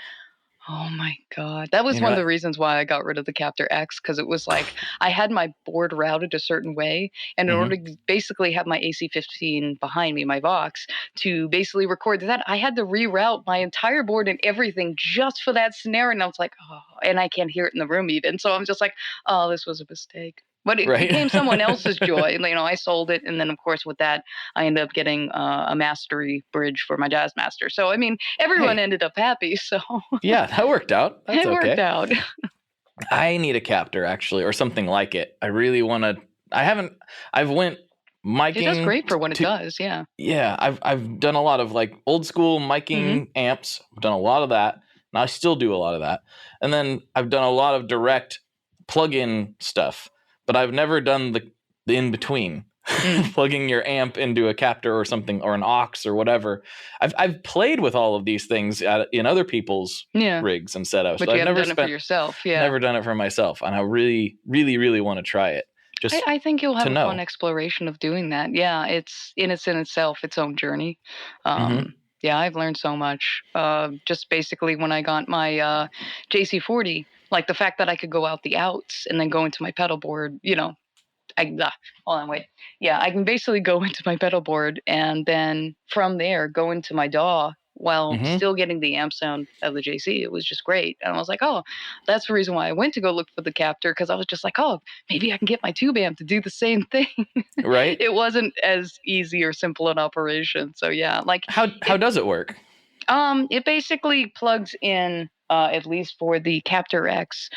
Oh my God. That was one of the reasons why I got rid of the Captor X, because it was like I had my board routed a certain way. And in order to basically have my AC-15 behind me, my Vox, to basically record that, I had to reroute my entire board and everything just for that snare. And I was like, oh, and I can't hear it in the room even. So I'm just like, oh, this was a mistake. But it became someone else's joy. I sold it. And then, of course, with that, I ended up getting a mastery bridge for my Jazz Master. So, I mean, everyone ended up happy. So, yeah, that worked out. That's it worked out. I need a Captor, actually, or something like it. I really want to. I've went miking. It does great for what it does. Yeah. Yeah. I've done a lot of like old school miking amps. I've done a lot of that. And I still do a lot of that. And then I've done a lot of direct plug-in stuff, but I've never done the in between. Plugging your amp into a Captor or something, or an aux or whatever. I've played with all of these things in other people's rigs and setups, but you haven't done it for yourself. Yeah, never done it for myself, and I really, really, really want to try it. I think you'll have a fun exploration of doing that. Yeah, it's in itself its own journey. Yeah, I've learned so much. Just basically when I got my JC40, like the fact that I could go out the outs and then go into my pedal board, hold on, wait. Yeah, I can basically go into my pedal board and then from there go into my DAW while still getting the amp sound of the JC. It was just great. And I was like, oh, that's the reason why I went to go look for the Captor, because I was just like, oh, maybe I can get my tube amp to do the same thing. Right. It wasn't as easy or simple an operation. So yeah, like how does it work? It basically plugs in, at least for the Captor X.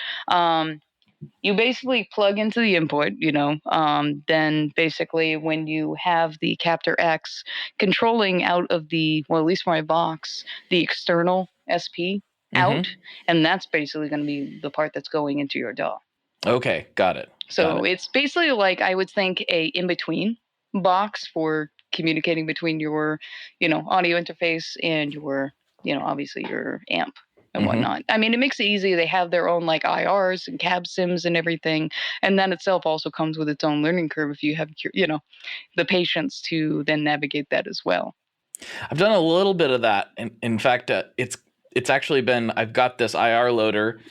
You basically plug into the input, then basically when you have the Captor X controlling out of the, well, at least for my box, the external SP out, and that's basically going to be the part that's going into your DAW. Okay, got it. So it's basically like, I would think, a in-between box for communicating between your, audio interface and your, obviously your amp and whatnot. I mean, it makes it easy. They have their own like IRs and cab sims and everything. And that itself also comes with its own learning curve if you have, the patience to then navigate that as well. I've done a little bit of that. In fact, it's actually been, I've got this IR loader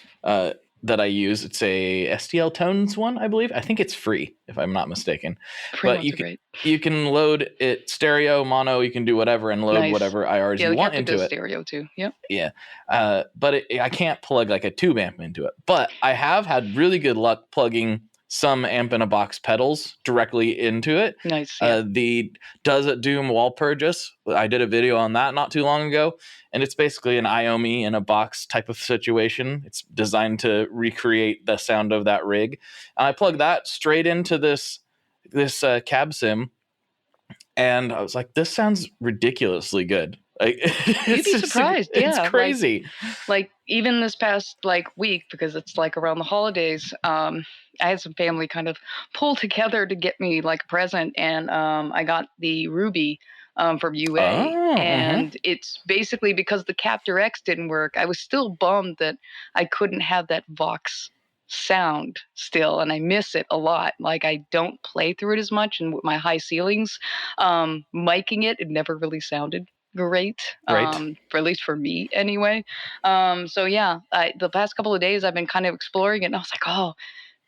that I use. It's a STL Tones one, I believe. I think it's free, if I'm not mistaken. But you can load it stereo, mono. You can do whatever and load whatever IRs you want into it. Stereo too. Yep. Yeah. But I can't plug like a tube amp into it. But I have had really good luck plugging some amp in a box pedals directly into it. Nice. Yeah. The Does It Doom wall purchase. I did a video on that not too long ago, and it's basically an IOMI in a box type of situation. It's designed to recreate the sound of that rig. And I plugged that straight into this cab sim, and I was like, this sounds ridiculously good. You'd be surprised. It's crazy. Like even this past week, because it's like around the holidays, I had some family kind of pull together to get me like a present, and I got the Ruby from UA, and it's basically because the Captor X didn't work. I was still bummed that I couldn't have that Vox sound still, and I miss it a lot. Like I don't play through it as much, and with my high ceilings, miking it never really sounded great, for at least for me anyway. So yeah, the past couple of days I've been kind of exploring it, and I was like, oh,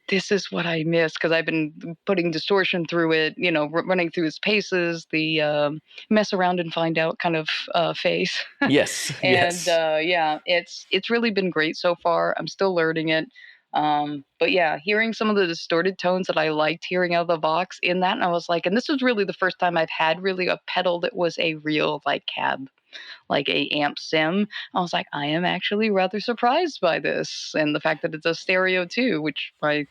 this is what I miss, because I've been putting distortion through it, running through its paces, the mess around and find out kind of phase. Yes. And yeah, it's really been great so far. I'm still learning it. But yeah, hearing some of the distorted tones that I liked hearing out of the Vox in that, and I was like, and this was really the first time I've had really a pedal that was a real like cab, like a amp sim. I was like, I am actually rather surprised by this, and the fact that it's a stereo too, which my,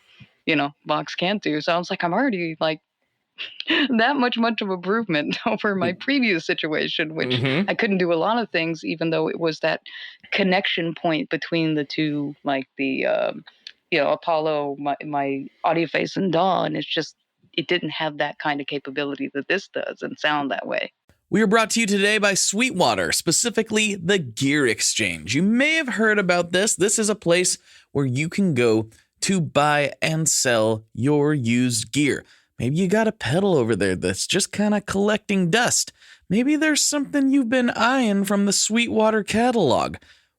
Vox can't do. So I was like, I'm already like that much of improvement over my previous situation, which Mm-hmm. I couldn't do a lot of things, even though it was that connection point between the two, like the Apollo, my audio face and DAW, and it didn't have that kind of capability that this does and sound that way. We are brought to you today by Sweetwater, specifically the Gear Exchange. You may have heard about this. This is a place where you can go to buy and sell your used gear. Maybe you got a pedal over there that's just kind of collecting dust. Maybe there's something you've been eyeing from the Sweetwater catalog.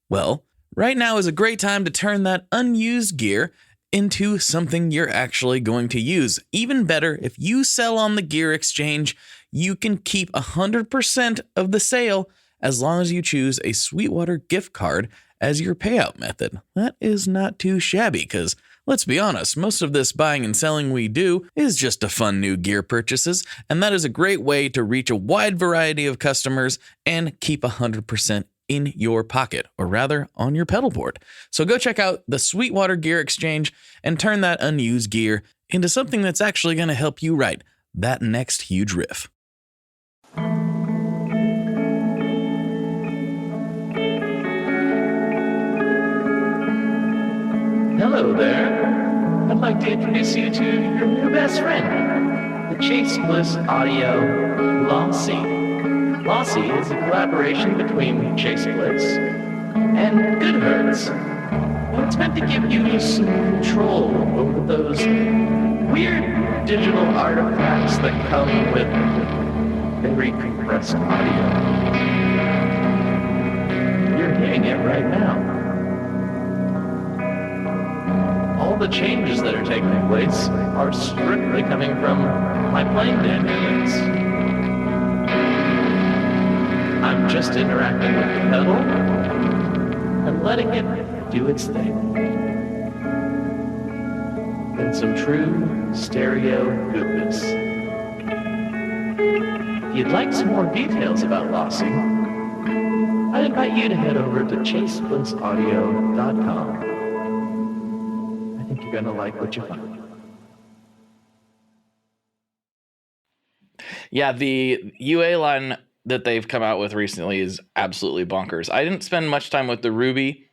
Well, right now is a great time to turn that unused gear into something you're actually going to use. Even better, if you sell on the Gear Exchange, you can keep 100% of the sale as long as you choose a Sweetwater gift card as your payout method. That is not too shabby because, let's be honest, most of this buying and selling we do is just to fund new gear purchases, and that is a great way to reach a wide variety of customers and keep 100% in your pocket, or rather on your pedal board. So go check out the Sweetwater Gear Exchange and turn that unused gear into something that's actually going to help you write that next huge riff. Hello there. I'd like to introduce you to your new best friend, the Chase Bliss Audio Lossy. Lossy is a collaboration between Chase Bliss and Goodhertz. And it's meant to give you some control over those weird digital artifacts that come with very compressed audio. You're hearing it right now. All the changes that are taking place are strictly coming from my playing dynamics. I'm just interacting with the pedal and letting it do its thing. In some true stereo goodness. If you'd like some more details about Lossy, I'd invite you to head over to chaseblinssaudio.com. I think you're going to like what you find. Yeah, the UA line that they've come out with recently is absolutely bonkers. I didn't spend much time with the Ruby,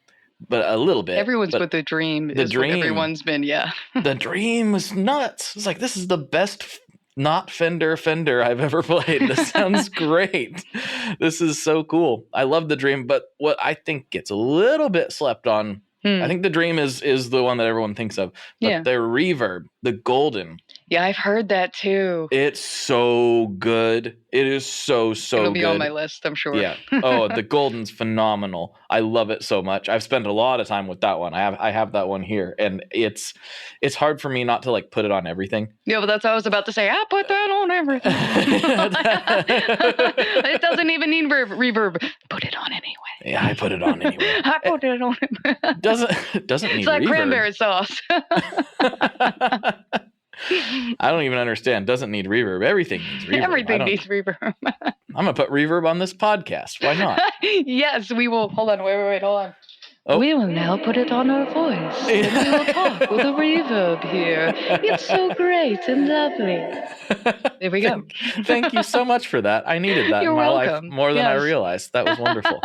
but a little bit. Everyone's with the Dream. The Dream. What everyone's been, yeah. The Dream was nuts. It's like, this is the best not Fender I've ever played. This sounds great. This is so cool. I love the Dream, but what I think gets a little bit slept on, I think the Dream is the one that everyone thinks of, but their reverb, the Golden. Yeah, I've heard that too. It's so good. It is so It'll be good. on my list, I'm sure. Yeah. Oh, the Golden's phenomenal. I love it so much. I've spent a lot of time with that one. I have that one here, and it's hard for me not to like put it on everything. Yeah, but that's what I was about to say. I put that on everything. It doesn't even need reverb. Put it on anyway. Yeah, I put it on anyway. I put it on. Doesn't need it's like reverb. Cranberry sauce. I don't even understand. Doesn't need reverb. Everything needs reverb. Everything needs reverb. I'm going to put reverb on this podcast. Why not? Yes, we will. Hold on. Wait. Hold on. Oh. We will now put it on our voice. And we will talk with a reverb here. It's so great and lovely. There we go. Thank you so much for that. I needed that You're in my welcome. life more than I realized. That was wonderful.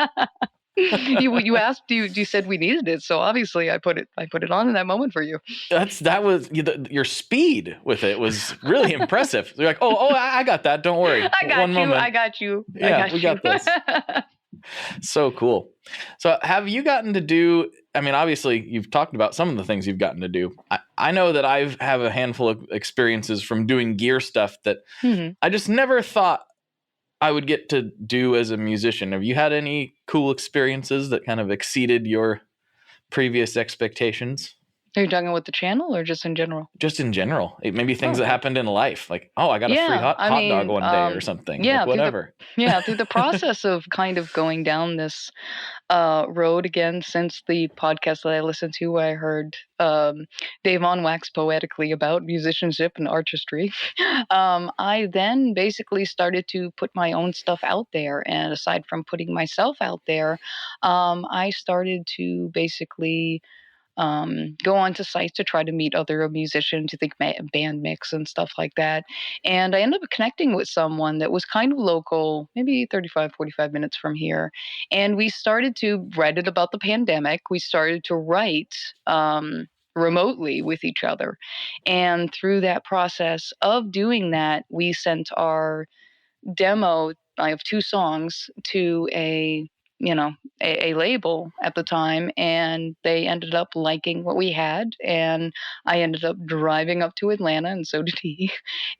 You asked, you said we needed it, so obviously I put it on in that moment for you. That was your speed with it was really impressive. You're like, oh, I got that. Don't worry. I got you. We got this. So cool. So have you gotten to do, I mean, obviously you've talked about some of the things you've gotten to do. I know that I have a handful of experiences from doing gear stuff that I just never thought I would get to do as a musician. Have you had any cool experiences that kind of exceeded your previous expectations? Are you talking with the channel or just in general? Just in general. Maybe things that happened in life. Like, I got a free hot dog one day or something. Yeah, like whatever. Through the process of kind of going down this road again since the podcast that I listened to, I heard Dave on wax poetically about musicianship and artistry. I then basically started to put my own stuff out there. And aside from putting myself out there, I started to basically go onto sites to try to meet other musicians, to think band mix and stuff like that. And I ended up connecting with someone that was kind of local, maybe 35, 45 minutes from here. And we started to write it about the pandemic. We started to write remotely with each other. And through that process of doing that, we sent our demo. I have 2 songs to a label at the time, and they ended up liking what we had, and I ended up driving up to Atlanta, and so did he,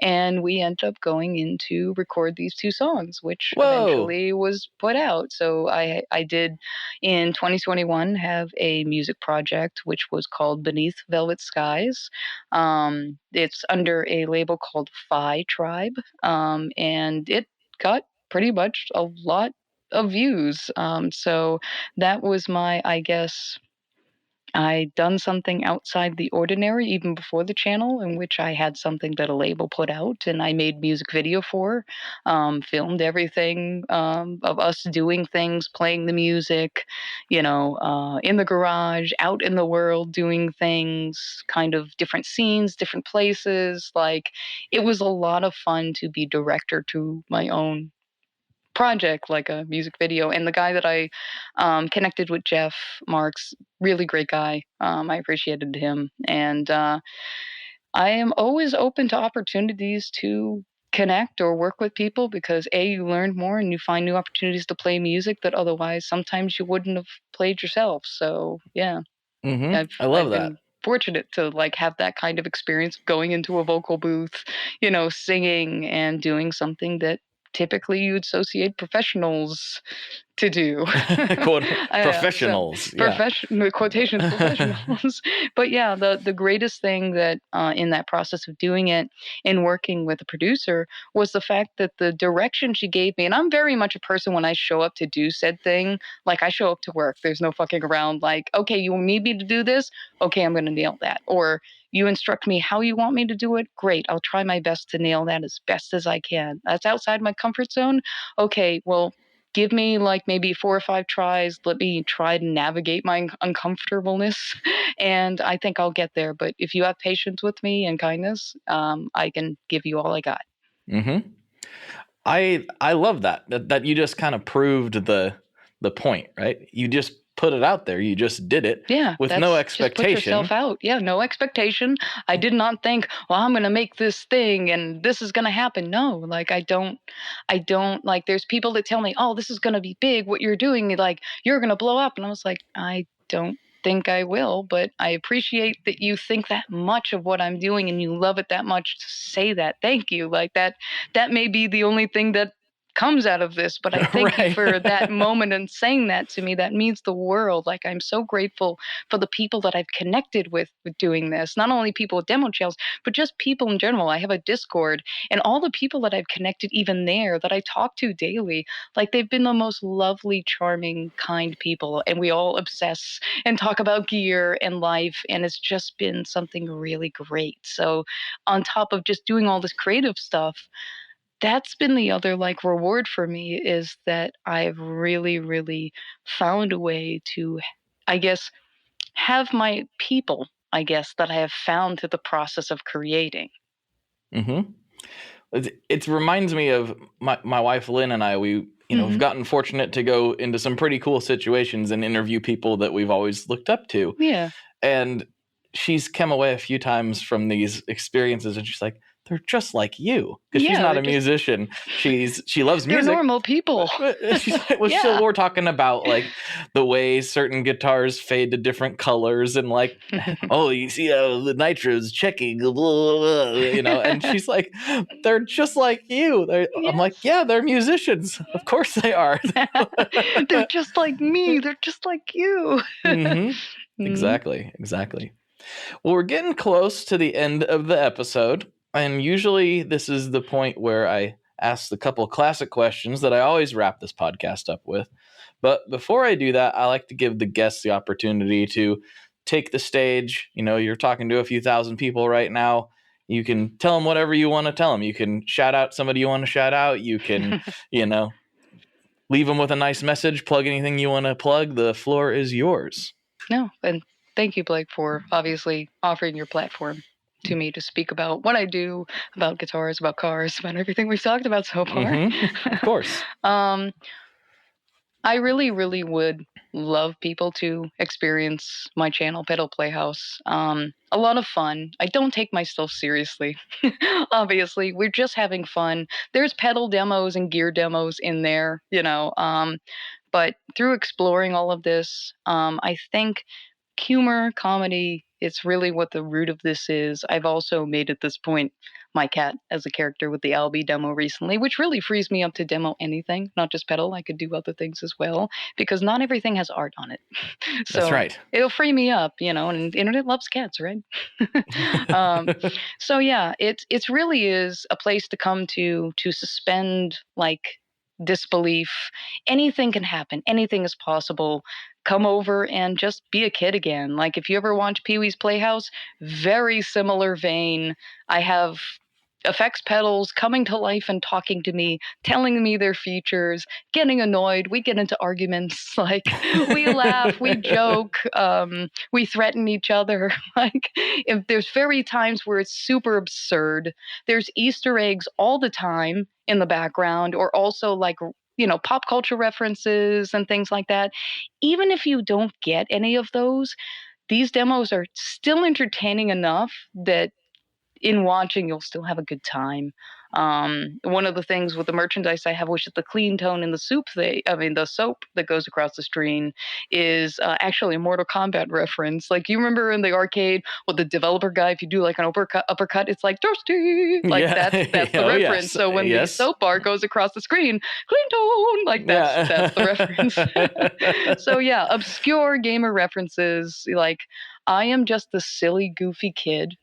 and we ended up going in to record these 2 songs, which Whoa. eventually was put out. So I did, in 2021, have a music project which was called Beneath Velvet Skies. It's under a label called Phi Tribe, and it got pretty much a lot of views. So that was my, I guess, I done something outside the ordinary even before the channel, in which I had something that a label put out and I made music video for, filmed everything of us doing things, playing the music, in the garage, out in the world doing things, kind of different scenes, different places. Like, it was a lot of fun to be director to my own project, like a music video. And the guy that I connected with, Jeff Marks, really great guy. I appreciated him. And I am always open to opportunities to connect or work with people, because you learn more and you find new opportunities to play music that otherwise sometimes you wouldn't have played yourself. So yeah, Mm-hmm. I I've love that. been fortunate to like have that kind of experience, going into a vocal booth, singing and doing something that typically you associate professionals to do. Quote, So professionals. Yeah. quotations, professionals. But yeah, the greatest thing that in that process of doing it and working with a producer was the fact that the direction she gave me, and I'm very much a person, when I show up to do said thing, like I show up to work. There's no fucking around. Like, okay, you need me to do this? Okay, I'm gonna nail that. Or you instruct me how you want me to do it? Great, I'll try my best to nail that as best as I can. That's outside my comfort zone. Okay, well, give me like maybe 4 or 5 tries. Let me try to navigate my uncomfortableness, and I think I'll get there. But if you have patience with me and kindness, I can give you all I got. Mm-hmm. I love that you just kind of proved the point, right? You just put it out there. You just did it, Yeah, with no just put expectation. yourself out. Yeah, no expectation. I did not think, well, I'm gonna make this thing and this is gonna happen. No, like I don't like. There's people that tell me, oh, this is gonna be big. What you're doing, like you're gonna blow up, and I was like, I don't think I will, but I appreciate that you think that much of what I'm doing and you love it that much to say that. Thank you. Like that may be the only thing that comes out of this, but I thank you Right. for that moment and saying that to me. That means the world. Like, I'm so grateful for the people that I've connected with doing this. Not only people with demo channels, but just people in general. I have a Discord, and all the people that I've connected even there that I talk to daily, like, they've been the most lovely, charming, kind people, and we all obsess and talk about gear and life, and it's just been something really great. So on top of just doing all this creative stuff, that's been the other like reward for me, is that I've really, really found a way to, I guess, have my people, I guess, that I have found through the process of creating. Mm-hmm. It reminds me of my wife Lynn and I. We we've gotten fortunate to go into some pretty cool situations and interview people that we've always looked up to. Yeah. And she's come away a few times from these experiences, and she's like, they're just like you, because she's not a musician. She loves music. They're normal people. She's like, well, so we're talking about like the way certain guitars fade to different colors, and like, oh, you see how the nitro's checking, blah, blah, blah, and she's like, they're just like you. I'm like, yeah, they're musicians. Of course they are. They're just like me. They're just like you. Mm-hmm. Exactly. Well, we're getting close to the end of the episode, and usually this is the point where I ask the couple of classic questions that I always wrap this podcast up with. But before I do that, I like to give the guests the opportunity to take the stage. You're talking to a few thousand people right now. You can tell them whatever you want to tell them. You can shout out somebody you want to shout out. You can, leave them with a nice message, plug anything you want to plug. The floor is yours. No, and thank you, Blake, for obviously offering your platform to me to speak about what I do, about guitars, about cars, about everything we've talked about so far. Of course. I really, really would love people to experience my channel, Pedal Playhouse. A lot of fun. I don't take myself seriously. Obviously, we're just having fun. There's pedal demos and gear demos in there, but through exploring all of this, I think humor, comedy, it's really what the root of this is. I've also made at this point my cat as a character with the Albie demo recently, which really frees me up to demo anything, not just pedal. I could do other things as well because not everything has art on it. So That's right. it'll free me up, and the internet loves cats, right? So yeah, it's really is a place to come to suspend like disbelief. Anything can happen. Anything is possible. Come over and just be a kid again. Like if you ever watch Pee-wee's Playhouse, very similar vein. I have effects pedals coming to life and talking to me, telling me their features, getting annoyed. We get into arguments. Like we laugh, we joke, we threaten each other. Like if there's very times where it's super absurd. There's Easter eggs all the time in the background, or also like pop culture references and things like that. Even if you don't get any of those, these demos are still entertaining enough that in watching, you'll still have a good time. One of the things with the merchandise I have, which is the clean tone in the the soap that goes across the screen, is actually a Mortal Kombat reference. Like you remember in the arcade with the developer guy, if you do like an uppercut, it's like thirsty. Like Yeah. that's the Oh, reference. yes. So when the Yes. soap bar goes across the screen, clean tone, like that's the reference. So yeah, obscure gamer references. Like I am just the silly, goofy kid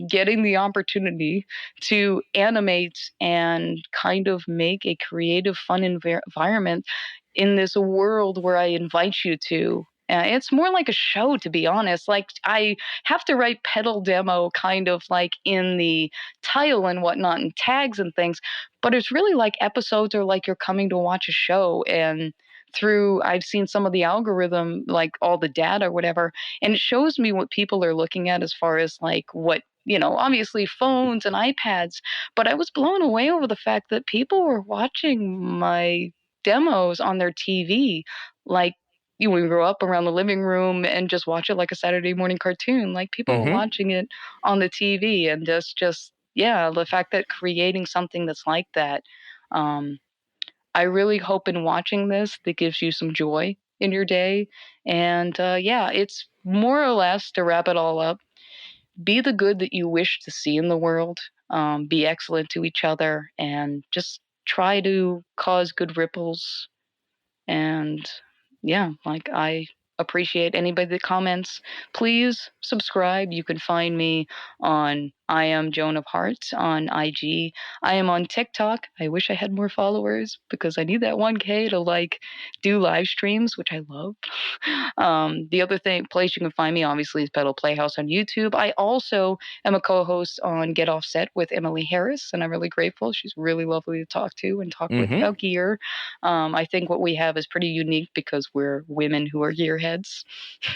getting the opportunity to animate and kind of make a creative, fun environment in this world where I invite you to. It's more like a show, to be honest. Like I have to write pedal demo kind of like in the title and whatnot and tags and things, but it's really like episodes are like you're coming to watch a show. And I've seen some of the algorithm, like all the data or whatever, and it shows me what people are looking at as far as like what, obviously phones and iPads. But I was blown away over the fact that people were watching my demos on their TV. Like, we grew up around the living room and just watch it like a Saturday morning cartoon. Like people were watching it on the TV, and yeah, the fact that creating something that's like that, I really hope in watching this that gives you some joy in your day. And yeah, it's more or less to wrap it all up. Be the good that you wish to see in the world. Be excellent to each other, and just try to cause good ripples. And yeah, like I appreciate anybody that comments. Please subscribe. You can find me on I am Joan of Hearts on IG. I am on TikTok. I wish I had more followers because I need that 1K to like do live streams, which I love. The other place you can find me obviously is Pedal Playhouse on YouTube. I also am a co-host on Get Offset with Emily Harris, and I'm really grateful. She's really lovely to talk to and talk with about gear. I think what we have is pretty unique because we're women who are gearheads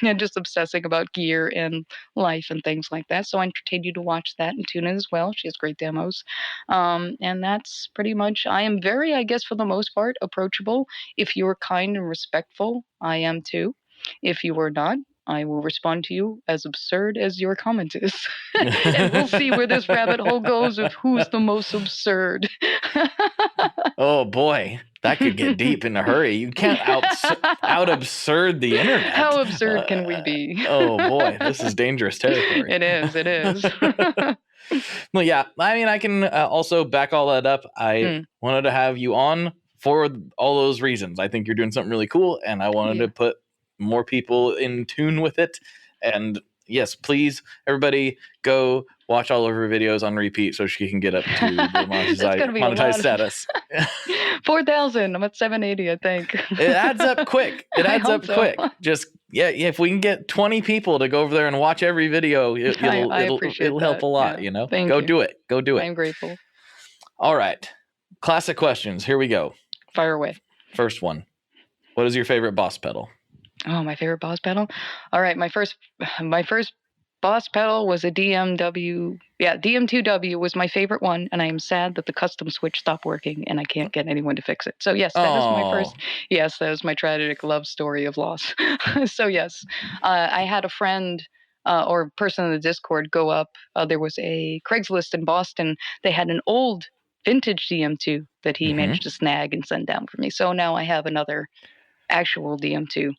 and just obsessing about gear and life and things like that. So I entertain you to watch that and tune in as well. She has great demos. And that's pretty much, I am very, I guess, for the most part, approachable. If you're kind and respectful, I am too. If you are not, I will respond to you as absurd as your comment is. And we'll see where this rabbit hole goes of who's the most absurd. Oh boy, that could get deep in a hurry. You can't out absurd the internet. How absurd can we be? Oh boy, this is dangerous territory. It is. Well, yeah, I mean, I can also back all that up. I wanted to have you on for all those reasons. I think you're doing something really cool, and I wanted to put more people in tune with it. And yes, please, everybody, go watch all of her videos on repeat so she can get up to the monetized status. 4,000. I'm at 780, I think. It adds up quick. Just if we can get 20 people to go over there and watch every video, it'll help a lot. Yeah. Go do it. I'm grateful. All right, classic questions. Here we go. Fire away. First one. What is your favorite Boss pedal? Oh, my favorite Boss pedal. All right, my first Boss pedal was a DMW. Yeah, DM2W was my favorite one, and I am sad that the custom switch stopped working, and I can't get anyone to fix it. So yes, that is my first. Oh, Yes, that was my tragic love story of loss. So yes, I had a friend. Or person in the Discord go up. There was a Craigslist in Boston. They had an old vintage DM2 that he managed to snag and send down for me. So now I have another actual DM2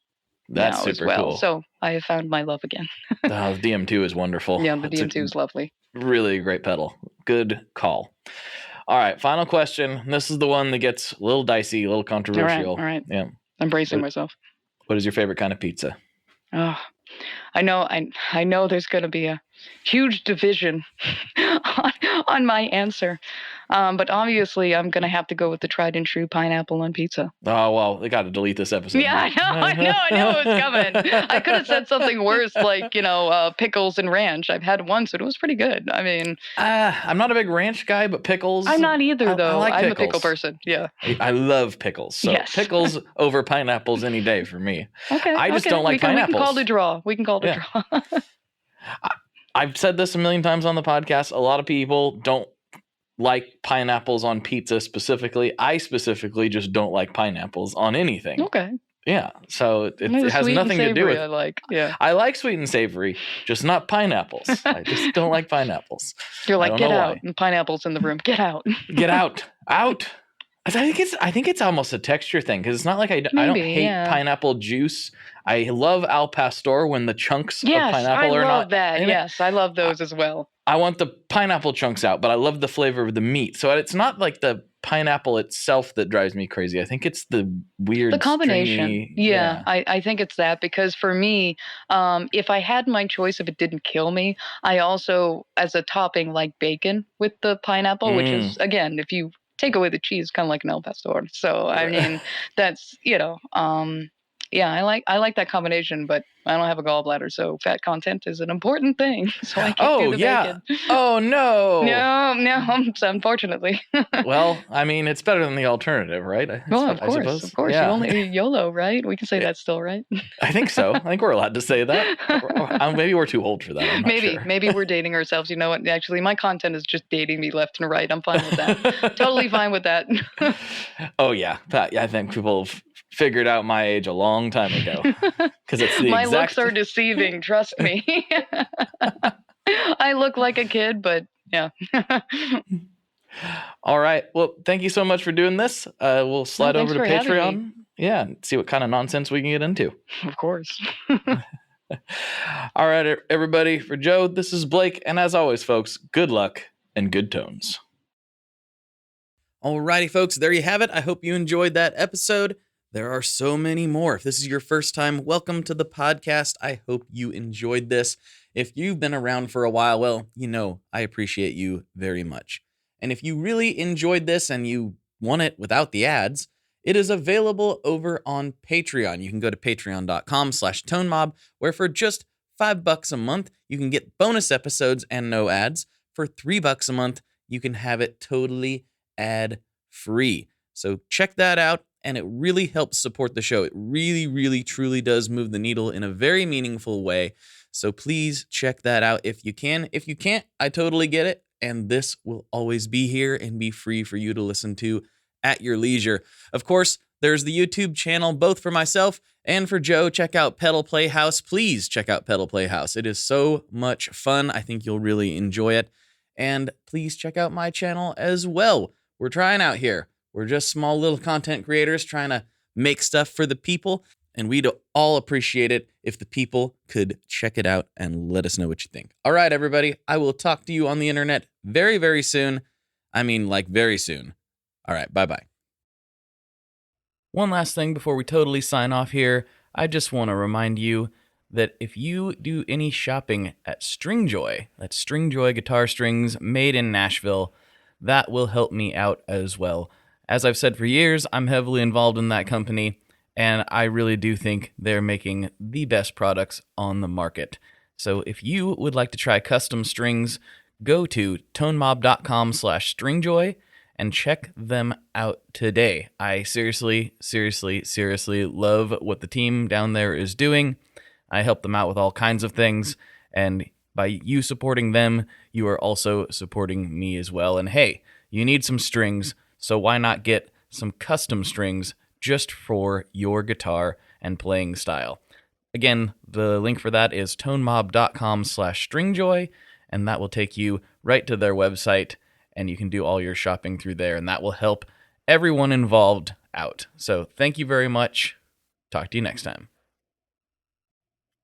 that's now as super well. cool. So I have found my love again. Oh, the DM2 is wonderful. Yeah, the It's DM2 is lovely. really great pedal. Good call. All right, final question. This is the one that gets a little dicey, a little controversial. All right. Yeah. I'm bracing myself. What is your favorite kind of pizza? Oh, I know there's going to be a huge division on my answer. But obviously, I'm going to have to go with the tried and true pineapple on pizza. Oh, well, they got to delete this episode. Yeah, I know it was coming. I could have said something worse, like, pickles and ranch. I've had once, and it was pretty good. I mean, I'm not a big ranch guy, but pickles. I'm not either, though. I like I'm pickles. a pickle person. Yeah. I love pickles. So Yes. pickles over pineapples any day for me. Okay. I just don't like pineapples. We can call it a draw. I've said this a million times on the podcast. A lot of people don't like pineapples on pizza specifically. I specifically just don't like pineapples on anything. Okay. Yeah. So it Maybe has sweet nothing and to do savory with. I like. Yeah. I like sweet and savory, just not pineapples. I just don't like pineapples. You're I like, don't get know out. why. And pineapples in the room. Get out. Get out. Out. I think it's almost a texture thing because it's not like I don't hate pineapple juice. I love al pastor when the chunks of pineapple are not. I love that. Yes, I love those as well. I want the pineapple chunks out, but I love the flavor of the meat. So it's not like the pineapple itself that drives me crazy. I think it's the weird combination. stringy, Yeah. I think it's that because for me, if I had my choice, if it didn't kill me, I also, as a topping, like bacon with the pineapple, which is, again, if you take away the cheese, kind of like an al pastor. So, I mean, that's, yeah, I like that combination, but I don't have a gallbladder, so fat content is an important thing. So I can't do the bacon. Oh, no. No, unfortunately. Well, I mean, it's better than the alternative, right? Of course. Yeah. You only YOLO, right? We can say that still, right? I think so. I think we're allowed to say that. Maybe we're too old for that. I'm not sure. Maybe we're dating ourselves. You know what? Actually, my content is just dating me left and right. I'm fine with that. Totally fine with that. Oh, yeah. I think people have figured out my age a long time ago because it's the my exact... looks are deceiving. Trust me. I look like a kid, but yeah. All right. Well, thank you so much for doing this. We'll slide over to Patreon. Yeah, and see what kind of nonsense we can get into. Of course. All right, everybody. For Joe, this is Blake, and as always, folks, good luck and good tones. Alrighty, folks, there you have it. I hope you enjoyed that episode. There are so many more. If this is your first time, welcome to the podcast. I hope you enjoyed this. If you've been around for a while, well, I appreciate you very much. And if you really enjoyed this and you want it without the ads, it is available over on Patreon. You can go to patreon.com/tonemob, where for just $5 a month, you can get bonus episodes and no ads. For $3 a month, you can have it totally ad-free. So check that out, and it really helps support the show. It really, really, truly does move the needle in a very meaningful way. So please check that out if you can. If you can't, I totally get it. And this will always be here and be free for you to listen to at your leisure. Of course, there's the YouTube channel, both for myself and for Joe. Check out Pedal Playhouse. Please check out Pedal Playhouse. It is so much fun. I think you'll really enjoy it. And please check out my channel as well. We're trying out here. We're just small little content creators trying to make stuff for the people. And we'd all appreciate it if the people could check it out and let us know what you think. All right, everybody. I will talk to you on the internet very, very soon. I mean, like very soon. All right, bye-bye. One last thing before we totally sign off here. I just want to remind you that if you do any shopping at Stringjoy, that's Stringjoy guitar strings made in Nashville, that will help me out as well. As I've said for years, I'm heavily involved in that company, and I really do think they're making the best products on the market. So if you would like to try custom strings, go to tonemob.com/stringjoy and check them out today. I seriously love what the team down there is doing. I help them out with all kinds of things, and by you supporting them, you are also supporting me as well. And hey, you need some strings, so why not get some custom strings just for your guitar and playing style? Again, the link for that is tonemob.com/stringjoy, and that will take you right to their website, and you can do all your shopping through there, and that will help everyone involved out. So thank you very much. Talk to you next time.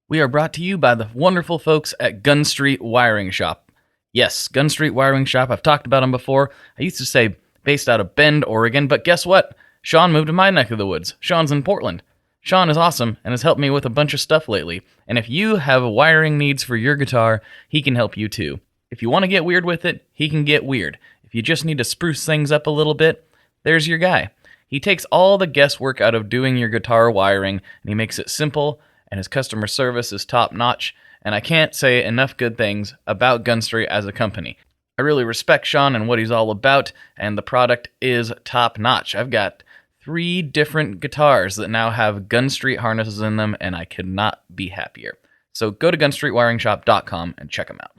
We are brought to you by the wonderful folks at Gun Street Wiring Shop. Yes, Gun Street Wiring Shop. I've talked about them before. I used to say based out of Bend, Oregon, but guess what? Sean moved to my neck of the woods. Sean's in Portland. Sean is awesome and has helped me with a bunch of stuff lately. And if you have wiring needs for your guitar, he can help you too. If you want to get weird with it, he can get weird. If you just need to spruce things up a little bit, there's your guy. He takes all the guesswork out of doing your guitar wiring, and he makes it simple, and his customer service is top-notch, and I can't say enough good things about Gun Street as a company. I really respect Sean and what he's all about, and the product is top-notch. I've got 3 different guitars that now have Gun Street harnesses in them, and I could not be happier. So go to gunstreetwiringshop.com and check them out.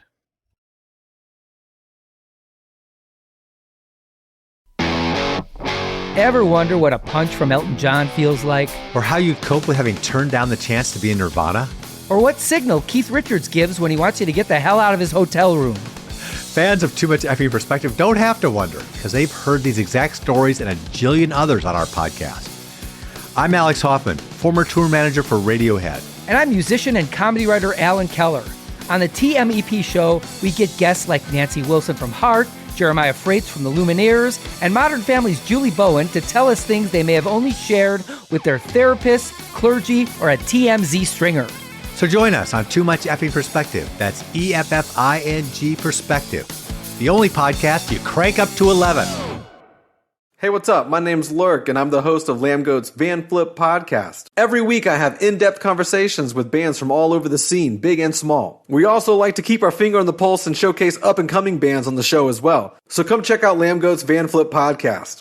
Ever wonder what a punch from Elton John feels like? Or how you'd cope with having turned down the chance to be in Nirvana? Or what signal Keith Richards gives when he wants you to get the hell out of his hotel room? Fans of Too Much Effing Perspective don't have to wonder, because they've heard these exact stories and a jillion others on our podcast. I'm Alex Hoffman, former tour manager for Radiohead. And I'm musician and comedy writer Alan Keller. On the TMEP show, we get guests like Nancy Wilson from Heart, Jeremiah Freites from the Lumineers, and Modern Family's Julie Bowen to tell us things they may have only shared with their therapist, clergy, or a TMZ stringer. So join us on Too Much Effing Perspective. That's EFFING Perspective. The only podcast you crank up to 11. Hey, what's up? My name's Lurk, and I'm the host of Lambgoat's Van Flip podcast. Every week I have in-depth conversations with bands from all over the scene, big and small. We also like to keep our finger on the pulse and showcase up-and-coming bands on the show as well. So come check out Lambgoat's Van Flip podcast.